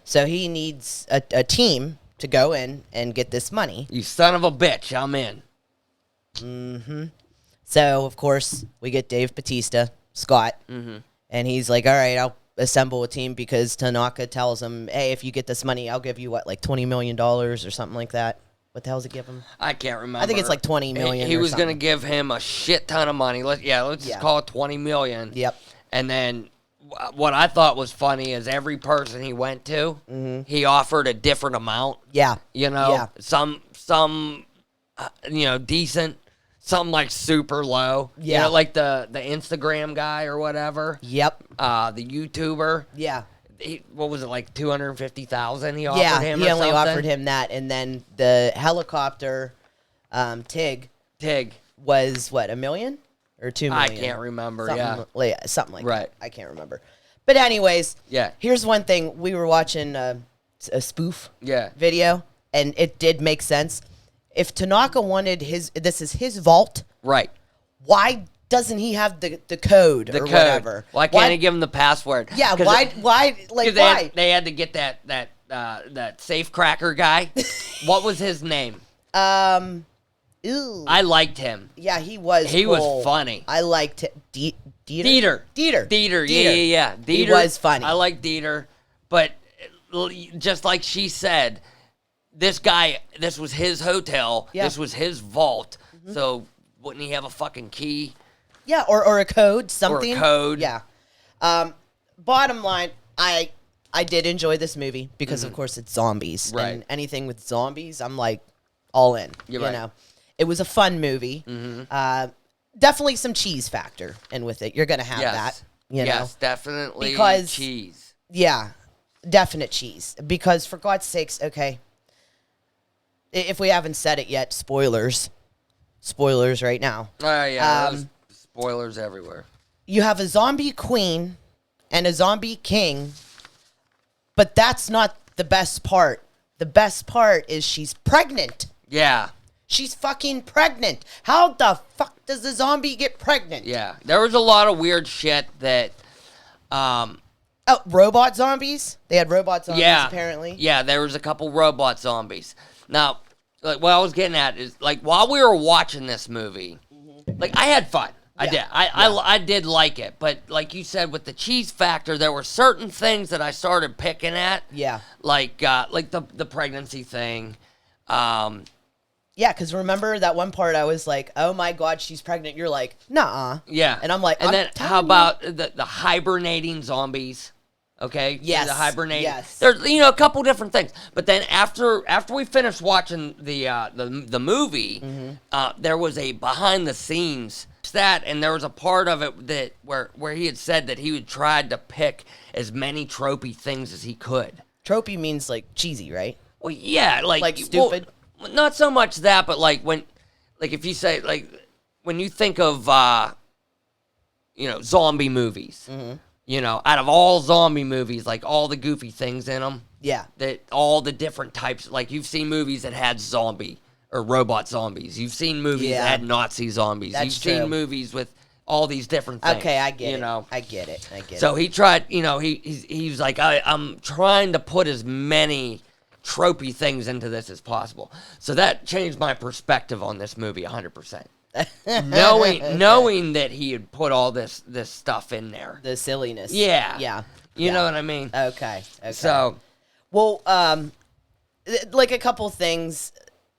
So he needs a team to go in and get this money. You son of a bitch, I'm in. So, of course, we get Dave Bautista, Scott, and he's like, all right, I'll assemble a team because Tanaka tells him, hey, if you get this money, I'll give you, like $20 million or something like that. What the hell does it give him? I can't remember. I think it's like 20 million. He or was going to something. give him a shit ton of money. Let's just call it 20 million. Yep. And then what I thought was funny is every person he went to, he offered a different amount. Yeah. You know, Yeah. some decent, some like super low. Yeah. You know, like the Instagram guy or whatever. Yep. The YouTuber. Yeah. What was it, like 250,000 he offered him he or only something? offered him that. And then the helicopter, Tig, was what, $1 million or $2 million? I can't remember, Something like Right. that. I can't remember. But anyways, Yeah. here's one thing. We were watching a spoof video, and it did make sense. If Tanaka wanted this is his vault, Right. why doesn't he have the code or whatever? Why can't he give him the password? Yeah, why, like, why? They had to get that safe cracker guy. What was his name? Ew. I liked him. Yeah, he was He was cool. funny. I liked it. Dieter. Yeah. Dieter. He was funny. I like Dieter. But just like she said, this guy, this was his hotel. Yeah. This was his vault. So wouldn't he have a fucking key? Yeah, or a code, something. Or a code. Yeah. Bottom line, I did enjoy this movie because, of course, it's zombies. Right. And anything with zombies, I'm like all in. You're you right. know, it was a fun movie. Definitely some cheese factor in with it. You're gonna have that. You know, Yes, definitely Because- cheese. yeah, definite cheese. Because for God's sakes, okay. If we haven't said it yet, spoilers right now. Oh, yeah. There's spoilers everywhere. You have a zombie queen and a zombie king, but that's not the best part. The best part is she's pregnant. Yeah. She's fucking pregnant. How the fuck does the zombie get pregnant? Yeah. There was a lot of weird shit that robot zombies? They had robot zombies apparently. Yeah, there was a couple robot zombies. Now, like what I was getting at is like while we were watching this movie, like I had fun. I did. I did like it, but like you said, with the cheese factor, there were certain things that I started picking at. Yeah. Like the pregnancy thing. Yeah, because remember that one part I was like, oh my God, she's pregnant. You're like, nah. Yeah. And I'm like, and then how about the hibernating zombies? Okay. Yes. The hibernating. Yes. There's a couple different things, but then after we finished watching the movie, there was a behind the scenes and there was a part of it that where he had said that he would try to pick as many tropey things as he could. Tropey means like cheesy, right? Well, yeah, like stupid. Well, not so much that, but like if you say like when you think of zombie movies, out of all zombie movies, like all the goofy things in them, that all the different types, like you've seen movies that had zombie or robot zombies, you've seen movies that had Nazi zombies, you've seen movies with all these different things. Okay, I get it. I get it. So he tried, he's like, I'm trying to put as many tropey things into this as possible. So that changed my perspective on this movie 100%. knowing that he had put all this stuff in there. The silliness. Yeah. You know what I mean? Okay. So, well, like a couple things,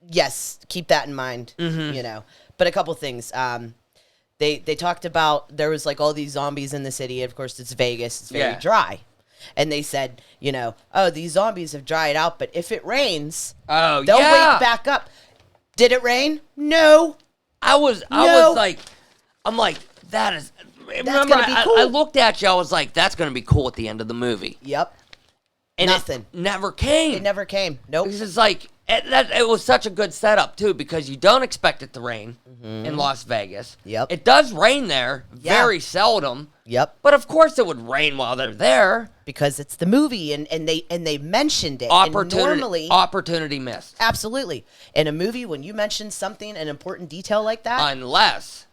yes, keep that in mind, but a couple things, they talked about, there was like all these zombies in the city. Of course, it's Vegas. It's very dry. And they said, these zombies have dried out, but if it rains, they'll wake back up. Did it rain? No. I was like, that is. Remember, I looked at you. I was like, that's going to be cool at the end of the movie. Yep. And nothing. It never came. It never came. Nope. It's like it was such a good setup too, because you don't expect it to rain in Las Vegas. Yep. It does rain there very seldom. Yep. But of course, it would rain while they're there because it's the movie, and they mentioned it. Opportunity missed. Absolutely. In a movie, when you mention something, an important detail like that, unless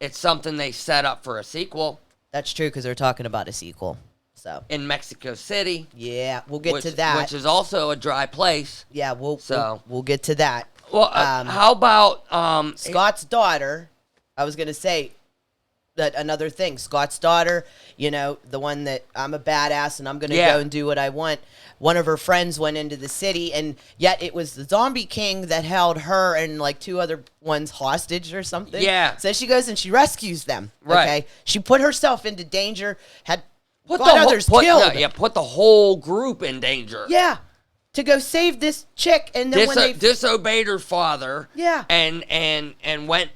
it's something they set up for a sequel. That's true, because they're talking about a sequel. So in Mexico City. Yeah, we'll get to that. Which is also a dry place. Yeah, we'll get to that. Well, how about Scott's daughter? I was gonna say that another thing. Scott's daughter, the one that I'm a badass and I'm gonna go and do what I want. One of her friends went into the city, and yet it was the Zombie King that held her and like two other ones hostage or something. Yeah. So she goes and she rescues them. Right. Okay. She put herself into danger. Got others killed. Put the whole group in danger. Yeah. To go save this chick, and then when they disobeyed her father. Yeah. And went,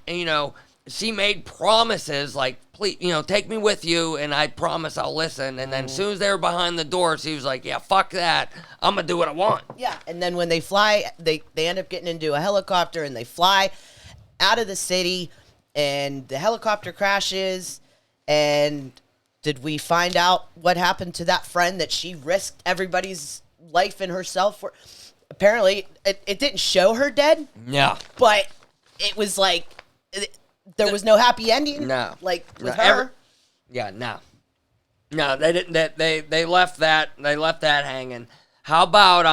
she made promises like, please, take me with you, and I promise I'll listen. And then as soon as they were behind the door, she was like, yeah, fuck that. I'm going to do what I want. Yeah. And then when they fly, they end up getting into a helicopter, and they fly out of the city, and the helicopter crashes. And did we find out what happened to that friend that she risked everybody's life and herself for? Apparently, it didn't show her dead. Yeah. But it was like... there was no happy ending. No, like with her. No, they didn't. They left that. They left that hanging. How about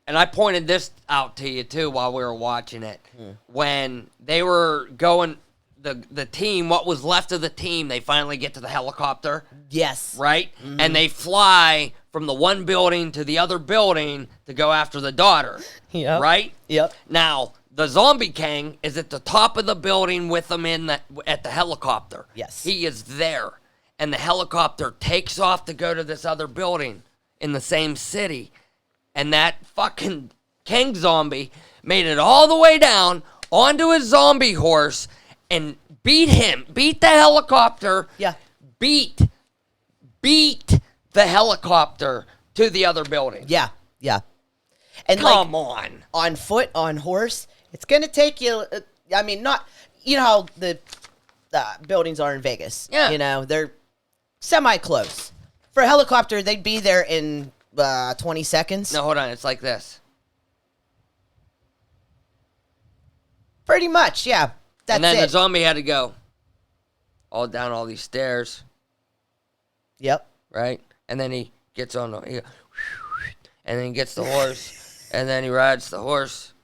And I pointed this out to you too while we were watching it. When they were going, the team, what was left of the team, they finally get to the helicopter. Yes. Right, and they fly from the one building to the other building to go after the daughter. Yep. Right. Yep. Now, the Zombie King is at the top of the building with them at the helicopter. Yes. He is there. And the helicopter takes off to go to this other building in the same city. And that fucking King zombie made it all the way down onto his zombie horse and beat the helicopter. Yeah. Beat the helicopter to the other building. Yeah. Yeah. And Come on. On foot, on horse, it's going to take you, I mean, not, how the buildings are in Vegas. Yeah. They're semi-close. For a helicopter, they'd be there in 20 seconds. No, hold on. It's like this. Pretty much, yeah. That's And then it. the zombie had to go all down all these stairs. Yep. Right? And then he gets on the... and then he gets the horse. And then he rides the horse.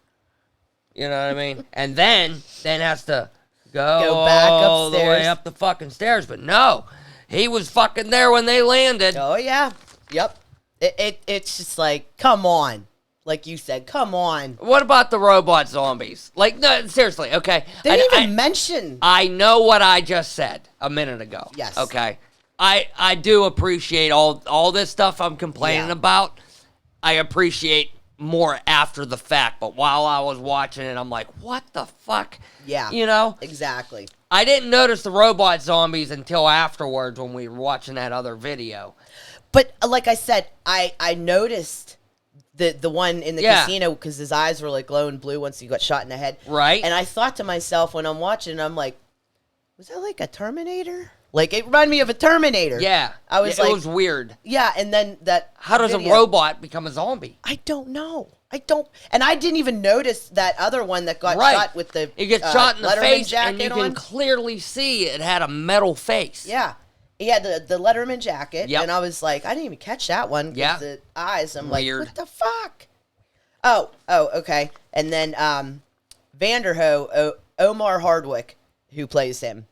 You know what I mean? And then has to go back all the way upstairs. up the fucking stairs. But no, he was fucking there when they landed. Oh, yeah. Yep. It's just like, come on. Like you said, come on. What about the robot zombies? Like, no, seriously, okay. They didn't even mention. I know what I just said a minute ago. Yes. Okay. I do appreciate all this stuff I'm complaining about. I appreciate more after the fact, but while I was watching it, I'm like, what the fuck? Yeah. You know? Exactly. I didn't notice the robot zombies until afterwards when we were watching that other video. But like I said, I noticed the one in the casino because his eyes were like glowing blue once he got shot in the head. Right. And I thought to myself when I'm watching, I'm like, was that like a Terminator? Like, it reminded me of a Terminator. Yeah. I was like... It was weird. Yeah, and then that... How does video, a robot become a zombie? I don't know. And I didn't even notice that other one that got shot with the He gets shot in the Letterman face, jacket and you on. can clearly see it had a metal face. Yeah. He had the Letterman jacket, Yep. and I was like, I didn't even catch that one. 'Cause Yeah. the eyes, I'm Weird. like, what the fuck? Oh, okay. And then Vanderho, Omar Hardwick, who plays him,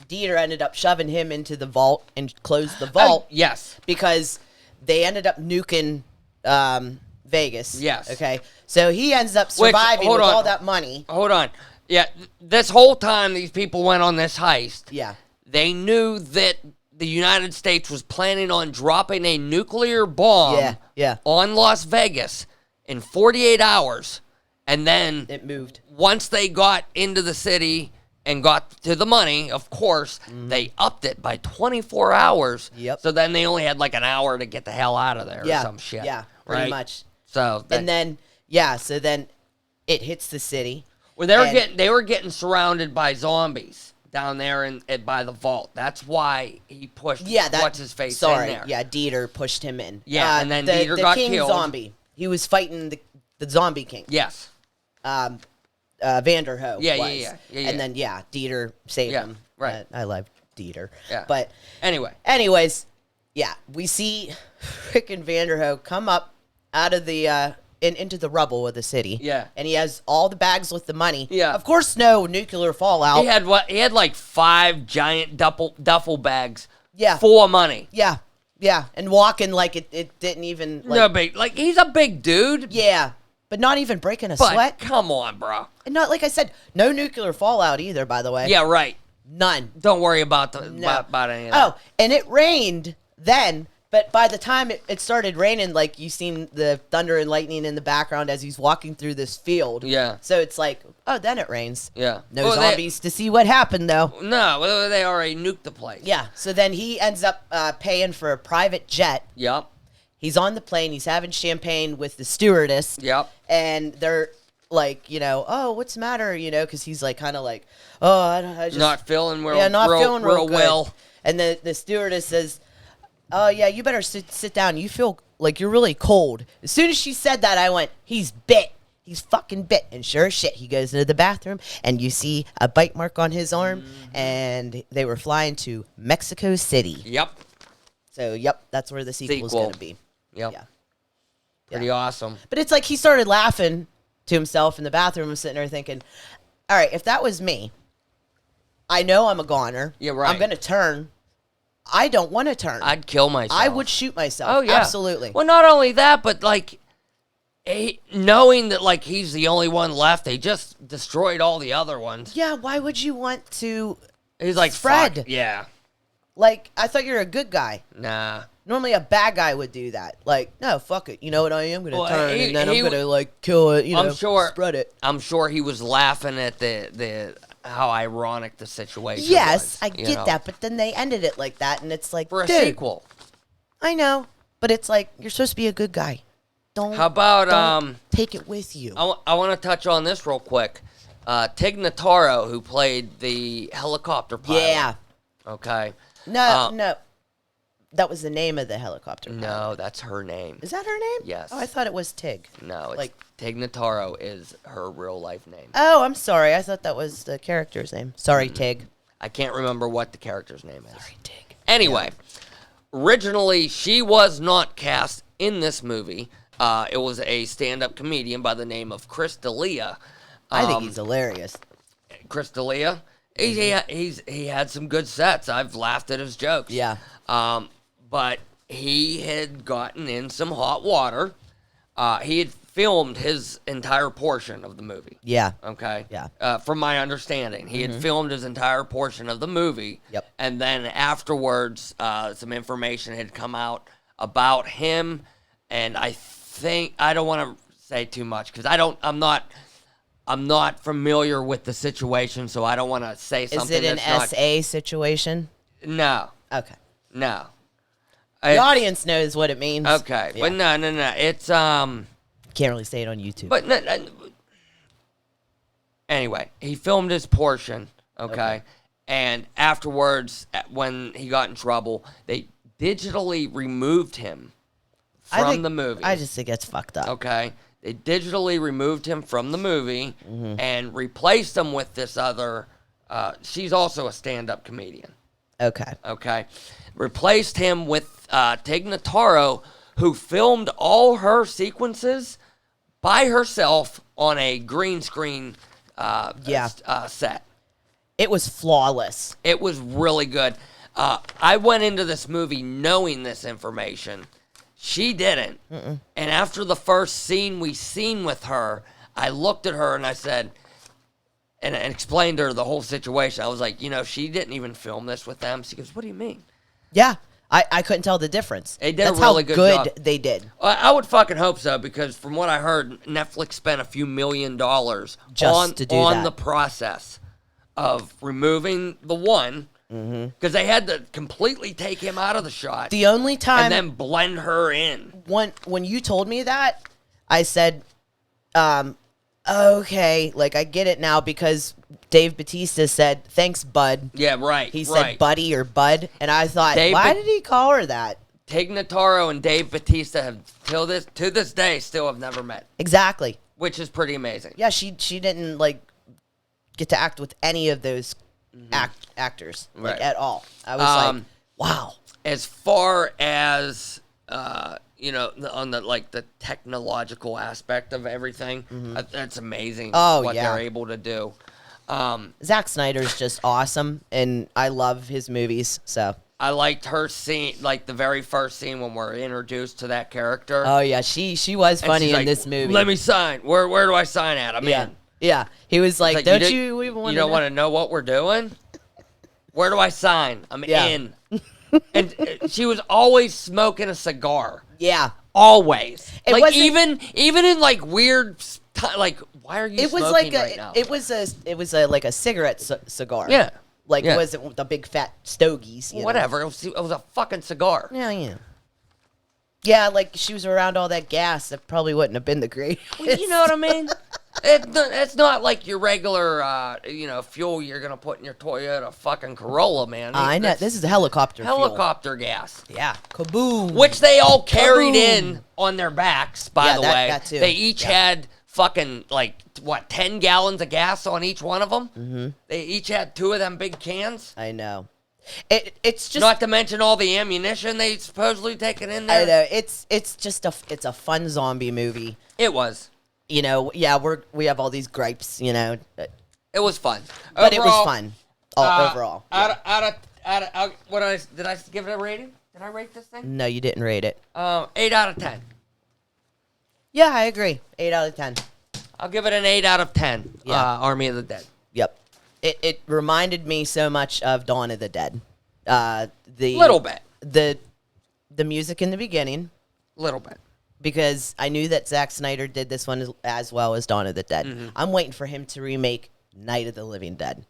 Dieter ended up shoving him into the vault and closed the vault. Yes. Because they ended up nuking Vegas. Yes. Okay. So he ends up surviving with all that money. Hold on. Yeah, this whole time these people went on this heist, Yeah. they knew that the United States was planning on dropping a nuclear bomb on Las Vegas in 48 hours. And then It moved. once they got into the city and got to the money, of course, they upped it by 24 hours. Yep. So then they only had like an hour to get the hell out of there or some shit. Yeah, pretty right? much. So And then, so then it hits the city. well, they were getting surrounded by zombies down there by the vault. That's why he pushed what's his face in there. Yeah, Dieter pushed him in. Yeah, and then Dieter the got king killed. zombie. He was fighting the zombie king. Yes. Vanderho. Yeah. And then Dieter saved him. Right. I love Dieter. Yeah. But anyways, we see freaking Vanderho come up out of the into the rubble of the city. Yeah. And he has all the bags with the money. Yeah. Of course, no nuclear fallout. he had like 5 giant duffel bags. Yeah. Full of money. Yeah. Yeah. And walking like it didn't even No big. Like he's a big dude. Yeah. But not even breaking a But sweat. come on, bro. And not like I said, no nuclear fallout either, by the way. Yeah, right. None. Don't worry about about any of that. Oh, and it rained then, but by the time it started raining, like you seen the thunder and lightning in the background as he's walking through this field. Yeah. So it's like, oh, then it rains. Yeah. No Well, zombies to see what happened though. No, they already nuked the place. Yeah. So then he ends up paying for a private jet. Yep. He's on the plane. He's having champagne with the stewardess. Yep. And they're like, oh, what's the matter? Because he's like, kind of like, oh, I just Not feeling real. feeling real good. well. And the stewardess says, oh yeah, you better sit down. You feel like you're really cold. As soon as she said that, I went, he's bit. He's fucking bit. And sure as shit, he goes into the bathroom, and you see a bite mark on his arm, and they were flying to Mexico City. Yep. So, that's where the sequel's going to be. Yep. Yeah. Pretty awesome. But it's like he started laughing to himself in the bathroom. I'm sitting there thinking, all right, if that was me, I know I'm a goner. Yeah, right. I'm going to turn. I don't want to turn. I'd kill myself. I would shoot myself. Oh, yeah. Absolutely. Well, not only that, but, like, knowing that, like, he's the only one left, they just destroyed all the other ones. Yeah, why would you want to He's like, spread? fuck, yeah. Like, I thought you're a good guy. Nah. Normally a bad guy would do that. Like, no, fuck it. You know what I am? going to turn, and then I'm he going to, like, kill it, I'm sure, spread it. I'm sure he was laughing at the how ironic the situation Yes, was. I get that, but then they ended it like that, and it's like, For a dude, sequel. I know, but it's like, you're supposed to be a good guy. Don't. How about, don't take it with you. I want to touch on this real quick. Tig Notaro, who played the helicopter pilot. Yeah. Okay. No, no. that was the name of the helicopter pilot. No, that's her name. Is that her name? Yes. Oh, I thought it was Tig. No, it's like Tig Notaro is her real life name. Oh, I'm sorry. I thought that was the character's name. Sorry, Tig. I can't remember what the character's name is. Sorry, Tig. Anyway, originally she was not cast in this movie. It was a stand-up comedian by the name of Chris D'Elia. I think he's hilarious. Chris D'Elia. He had some good sets. I've laughed at his jokes. Yeah. But he had gotten in some hot water. He had filmed his entire portion of the movie. Yeah. Okay. Yeah. From my understanding, he had filmed his entire portion of the movie. Yep. And then afterwards, some information had come out about him, and I don't want to say too much because I'm not familiar with the situation, so I don't want to say something. Is it an SA situation? No. Okay. No. The audience knows what it means. Okay. Yeah. But no. It's Can't really say it on YouTube. But no, anyway, he filmed his portion, okay? And afterwards, when he got in trouble, they digitally removed him from the movie. I just think it's fucked up. Okay? They digitally removed him from the movie and replaced him with this other, she's also a stand-up comedian. Okay. Okay? Replaced him with Tig Notaro, who filmed all her sequences by herself on a green screen set. It was flawless. It was really good. I went into this movie knowing this information. She didn't. And after the first scene we seen with her, I looked at her and I said, and explained to her the whole situation. I was like, she didn't even film this with them. She goes, what do you mean? Yeah. I couldn't tell the difference. They did That's a really how good good job. they did. I would fucking hope so, because from what I heard, Netflix spent a few $1 million Just to do on that. the process of removing the one, because they had to completely take him out of the shot. The only time... And then blend her in. When you told me that, I said, okay, like, I get it now, because Dave Bautista said, thanks, bud. Yeah, right. He said buddy or bud, and I thought, why did he call her that? Tig Notaro and Dave Bautista have, to this day, still have never met. Exactly. Which is pretty amazing. Yeah, she didn't, like, get to act with any of those actors, like, at all. I was like, wow. As far as, on the technological aspect of everything, that's amazing what they're able to do. Zack Snyder's just awesome, and I love his movies, so. I liked her scene, like the very first scene when we're introduced to that character. Oh, yeah, she was funny in this movie. Let me sign. Where do I sign at? I'm in. Yeah, he was like, don't you even want to know? You don't want to know what we're doing? Where do I sign? I'm in. And she was always smoking a cigar. Yeah. Always. It like, wasn't- even in, like, weird... Like, why are you smoking right now? It was like a cigarette cigar. Yeah. Like, it wasn't the big fat stogies. You Whatever. know? It was a fucking cigar. Yeah. Yeah, like, she was around all that gas. That probably wouldn't have been the greatest. You know what I mean? It's not like your regular, fuel you're going to put in your Toyota fucking Corolla, man. I know. This is a helicopter Helicopter gas. Yeah. Kaboom. Which they all carried in on their backs, by the way. That too. They each had fucking, 10 gallons of gas on each one of them? Mm-hmm. They each had 2 of them big cans? I know. It's just... Not to mention all the ammunition they supposedly taken in there. I know. It's just it's a fun zombie movie. It was. We have all these gripes, It was fun. But overall, it was fun. Overall. Did I give it a rating? Did I rate this thing? No, you didn't rate it. 8 out of 10. Yeah, I agree. 8 out of 10. I'll give it an 8 out of 10. Yeah. Army of the Dead. Yep. It reminded me so much of Dawn of the Dead. Little bit. The music in the beginning. Little bit. Because I knew that Zack Snyder did this one as well as Dawn of the Dead. Mm-hmm. I'm waiting for him to remake Night of the Living Dead.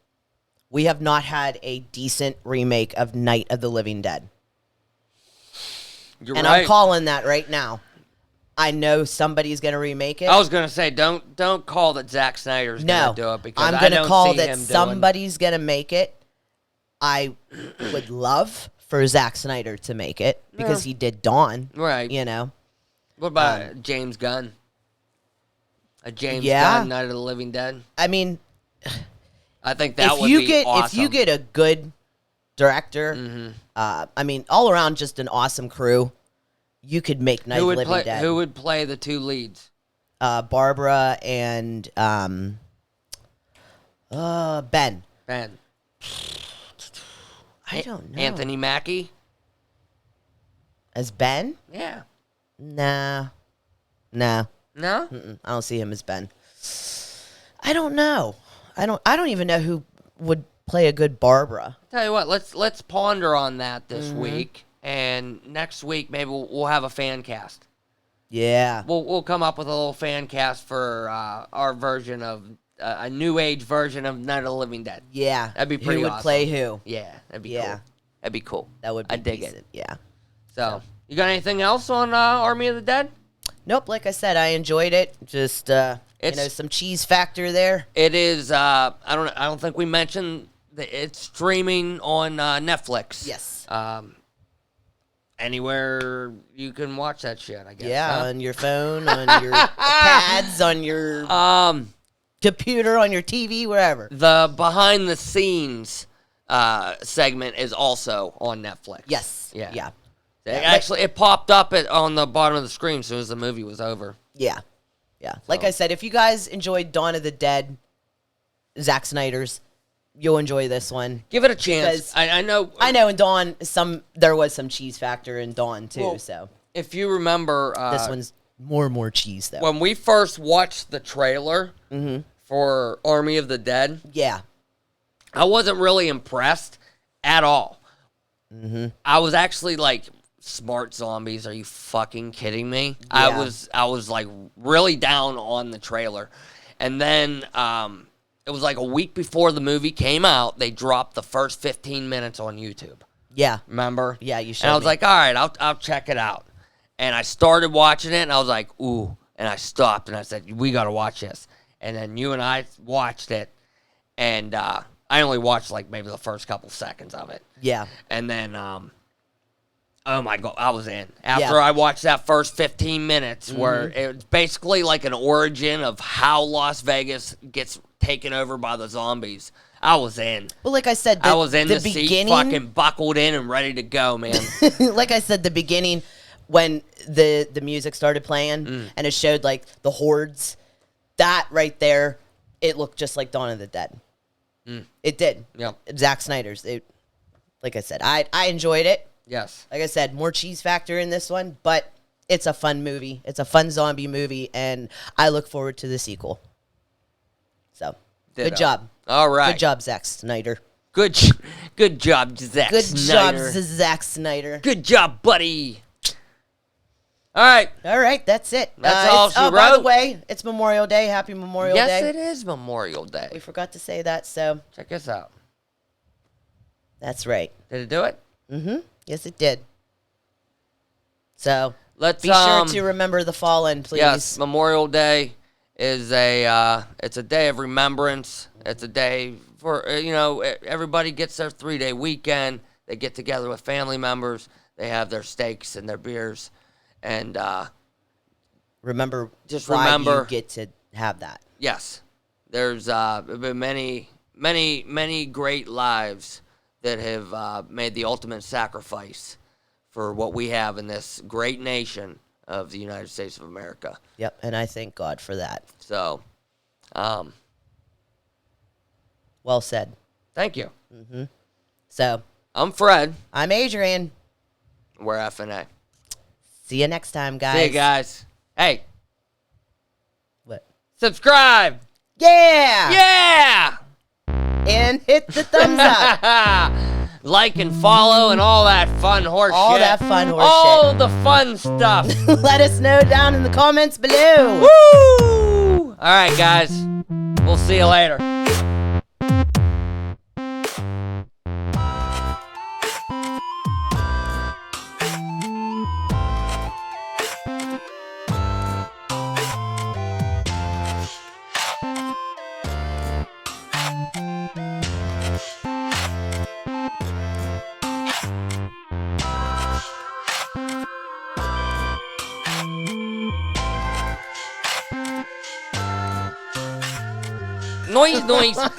We have not had a decent remake of Night of the Living Dead. You're right. I'm calling that right now. I know somebody's going to remake it. I was going to say, don't call that Zack Snyder's going to do it, because I'm going to call that somebody's going to make it. I would love for Zack Snyder to make it because he did Dawn. Right. You know. What about James Gunn? A James Yeah. Gunn, Night of the Living Dead? I mean, I think that would be awesome. If you get a good director, I mean, all around just an awesome crew, you could make Night of the Living Dead. Who would play the two leads? Barbara and Ben. Ben. I don't know. Anthony Mackie? As Ben? Yeah. Nah. No? I don't see him as Ben. I don't know. I don't even know who would play a good Barbara. Tell you what, let's ponder on that this week, and next week maybe we'll have a fan cast. Yeah. We'll come up with a little fan cast for our version of a new age version of Night of the Living Dead. Yeah. That'd be pretty Who would awesome. play who? Yeah, that'd be cool. That'd be cool. That would be I dig decent. it. Yeah. So, you got anything else on Army of the Dead? Nope, like I said, I enjoyed it. Just some cheese factor there. It is I don't think we mentioned that it's streaming on Netflix. Yes. Anywhere you can watch that shit, I guess. Yeah, huh? on your phone, on your pads, on your computer, on your TV, wherever. The behind the scenes segment is also on Netflix. Yes. Yeah. Yeah. Actually, it popped up on the bottom of the screen as soon as the movie was over. Yeah. Yeah. Like I said, if you guys enjoyed Dawn of the Dead, Zack Snyder's, you'll enjoy this one. Give it a chance. I know. I know in Dawn, there was some cheese factor in Dawn, too, Well, so. If you remember... this one's more cheese, though. When we first watched the trailer for Army of the Dead... Yeah. I wasn't really impressed at all. I was actually like... Smart zombies, are you fucking kidding me? Yeah. I was like really down on the trailer. And then it was like a week before the movie came out, they dropped the first 15 minutes on YouTube. Yeah. Remember? Yeah, you showed And I was me. like, all right, I'll check it out. And I started watching it and I was like, ooh. And I stopped and I said, we got to watch this. And then you and I watched it. And I only watched like maybe the first couple seconds of it. Yeah. And then oh my God, I was in. After I watched that first 15 minutes where it's basically like an origin of how Las Vegas gets taken over by the zombies, I was in. Well, like I said, I was in the seat, beginning, fucking buckled in and ready to go, man. like I said, the beginning, when the music started playing and it showed like the hordes, that right there, it looked just like Dawn of the Dead. It did. Yep. Zack Snyder's. Like I said, I enjoyed it. Yes. Like I said, more cheese factor in this one, but it's a fun movie. It's a fun zombie movie, and I look forward to the sequel. So, good job. All right. Good job, Zack Snyder. Good job, Zack Good job, Snyder. Zack Snyder. Good job, buddy. All right. All right, that's it. That's all she By the wrote. way, it's Memorial Day. Happy Memorial Day. Yes, it is Memorial Day. We forgot to say that, so Check this out. that's right. Did it do it? Yes, it did. So Let's be sure to remember the fallen, please. Yes, Memorial Day is it's a day of remembrance. It's a day for everybody gets their 3-day weekend. They get together with family members. They have their steaks and their beers, and remember remember you get to have that. Yes, there's been many great lives that have made the ultimate sacrifice for what we have in this great nation of the United States of America. Yep, and I thank God for that. So, well said. thank you. So I'm Fred. I'm Adrian. We're FnA. See you next time, guys. See you guys. Hey, What? subscribe. Yeah! Yeah! And hit the thumbs up. Like and follow and all that fun horse All shit. that fun horse All the fun stuff. Let us know down in the comments below. Woo! All right, guys. We'll see you later. noise.